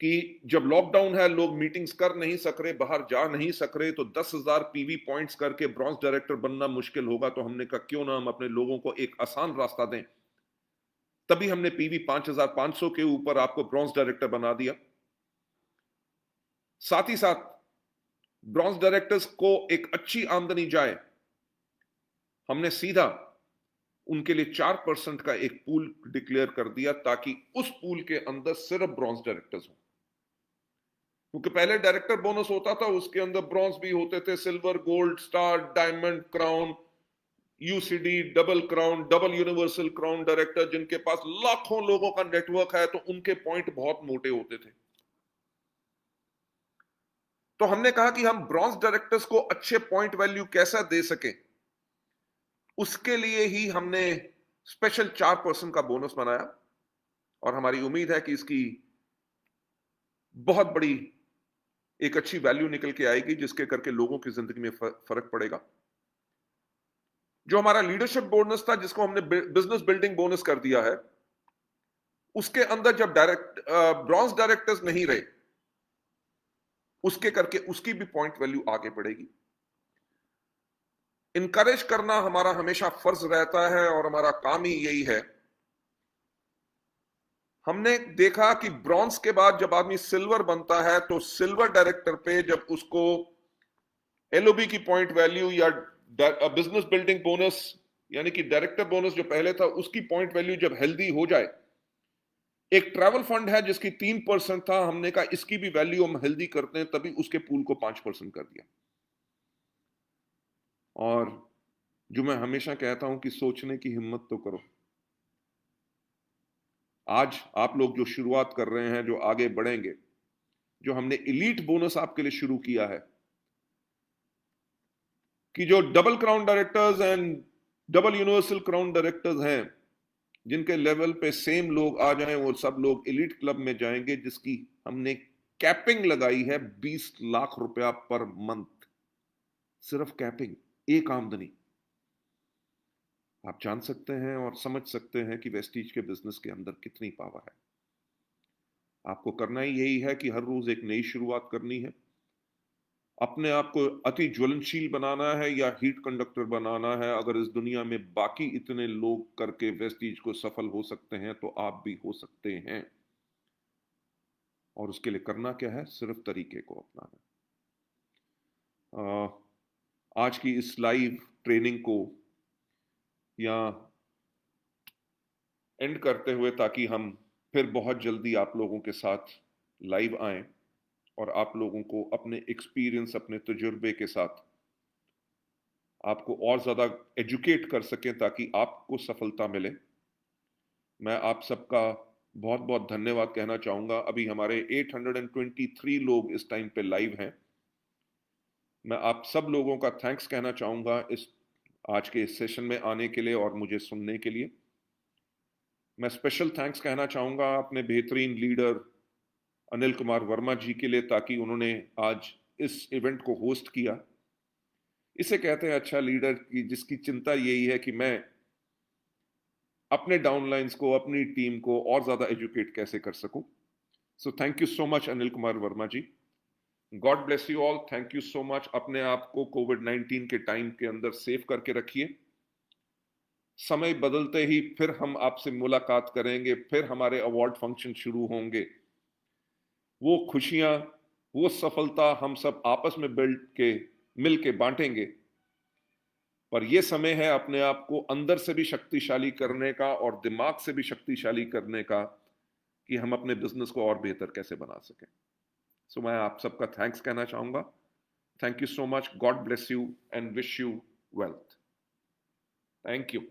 कि जब लॉकडाउन है, लोग मीटिंग्स कर नहीं सक रहे, बाहर जा नहीं सक रहे, तो 10,000 पीवी पॉइंट्स करके ब्रॉन्ज डायरेक्टर बनना मुश्किल होगा, तो हमने कहा क्यों ना हम अपने लोगों को एक आसान रास्ता दें। तभी हमने पीवी 5,500 के ऊपर आपको ब्रॉन्ज डायरेक्टर बना दिया। साथ ही साथ ब्रॉन्ज डायरेक्टर्स को एक अच्छी आमदनी जाए, हमने सीधा उनके लिए 4% का एक पूल डिक्लेयर कर दिया ताकि उस पूल के अंदर सिर्फ ब्रॉन्ज डायरेक्टर्स हो। क्योंकि पहले डायरेक्टर बोनस होता था, उसके अंदर ब्रॉन्ज भी होते थे, silver, gold, star, diamond, crown, UCD, double crown, double universal crown director, जिनके पास लाखों लोगों का नेटवर्क है, तो उनके पॉइंट बहुत मोटे होते थे। तो हमने कहा कि हम ब्रॉन्ज डायरेक्टर्स को अच्छे पॉइंट वैल्यू कैसा दे सके, उसके लिए ही हमने स्पेशल 4% का बोनस बनाया, और हमारी उम्मीद है कि इसकी बहुत बड़ी एक अच्छी वैल्यू निकल के आएगी जिसके करके लोगों की जिंदगी में फर्क पड़ेगा। जो हमारा लीडरशिप बोनस था, जिसको हमने बिजनेस बिल्डिंग बोनस कर दिया है, उसके अंदर जब ब्रॉन्ज डायरेक्टर्स नहीं रहे, उसके करके उसकी भी पॉइंट वैल्यू आगे बढ़ेगी। इनकरेज करना हमारा हमेशा फर्ज रहता है और हमारा काम ही यही है। हमने देखा कि ब्रॉन्ज के बाद जब आदमी सिल्वर बनता है, तो सिल्वर डायरेक्टर पे जब उसको एलओबी की पॉइंट वैल्यू या बिजनेस बिल्डिंग बोनस यानी कि डायरेक्टर बोनस जो पहले था उसकी पॉइंट वैल्यू जब हेल्दी हो जाए, एक ट्रैवल फंड है जिसकी 3% था, हमने कहा इसकी भी वैल्यू हम हेल्दी करते हैं, तभी उसके पूल को 5% कर दिया। और जो मैं हमेशा कहता हूं कि सोचने की हिम्मत तो करो। आज आप लोग जो शुरुआत कर रहे हैं, जो आगे बढ़ेंगे, जो हमने एलीट बोनस आपके लिए शुरू किया है, कि जो double crown directors and double universal crown directors हैं, जिनके लेवल पे सेम लोग आ जाएं, वो सब लोग एलीट क्लब में जाएंगे, जिसकी हमने कैपिंग लगाई है 20 लाख रुपया पर मंथ। सिर्फ कैपिंग, एक आमदनी। आप जान सकते हैं और समझ सकते हैं कि वेस्टीज के बिजनेस के अंदर कितनी पावर है। आपको करना ही यही है कि हर रोज एक नई शुरुआत करनी है। अपने आप को अति ज्वलनशील बनाना है या हीट कंडक्टर बनाना है। अगर इस दुनिया में बाकी इतने लोग करके वेस्टीज को सफल हो सकते हैं, तो आप भी हो सकते हैं। और उसके लिए करना क्या है? सिर्फ तरीके को अपनाना। आज की इस लाइव ट्रेनिंग को या एंड करते हुए, ताकि हम फिर बहुत जल्दी आप लोगों के साथ लाइव आएं और आप लोगों को अपने एक्सपीरियंस, अपने तजुर्बे के साथ आपको और ज्यादा एजुकेट कर सकें, ताकि आपको सफलता मिले। मैं आप सबका बहुत बहुत धन्यवाद कहना चाहूंगा। अभी हमारे 823 लोग इस टाइम पे लाइव हैं। मैं आप सब लोगों का थैंक्स कहना चाहूंगा इस आज के इस सेशन में आने के लिए और मुझे सुनने के लिए। मैं स्पेशल थैंक्स कहना चाहूंगा अपने बेहतरीन लीडर अनिल कुमार वर्मा जी के लिए, ताकि उन्होंने आज इस इवेंट को होस्ट किया। इसे कहते हैं अच्छा लीडर की जिसकी चिंता यही है कि मैं अपने डाउनलाइंस को, अपनी टीम को और ज्यादा एजुकेट कैसे कर सकूं। So thank you so much Anil Kumar Verma ji. God bless you all. Thank you so much. अपने आप को कोविड-19 के टाइम के अंदर सेफ करके रखिए। समय बदलते ही फिर हम आपसे मुलाकात करेंगे, फिर हमारे अवार्ड फंक्शन शुरू होंगे। वो खुशियां, वो सफलता हम सब आपस में मिल के बांटेंगे। पर यह समय है अपने आप को अंदर से भी शक्तिशाली करने का और दिमाग से भी शक्तिशाली करने का, कि हम अपने बिजनेस को और बेहतर कैसे बना सकें। सो मैं आप सबका थैंक्स कहना चाहूंगा। Thank you so much. God bless you and wish you wealth. Thank you.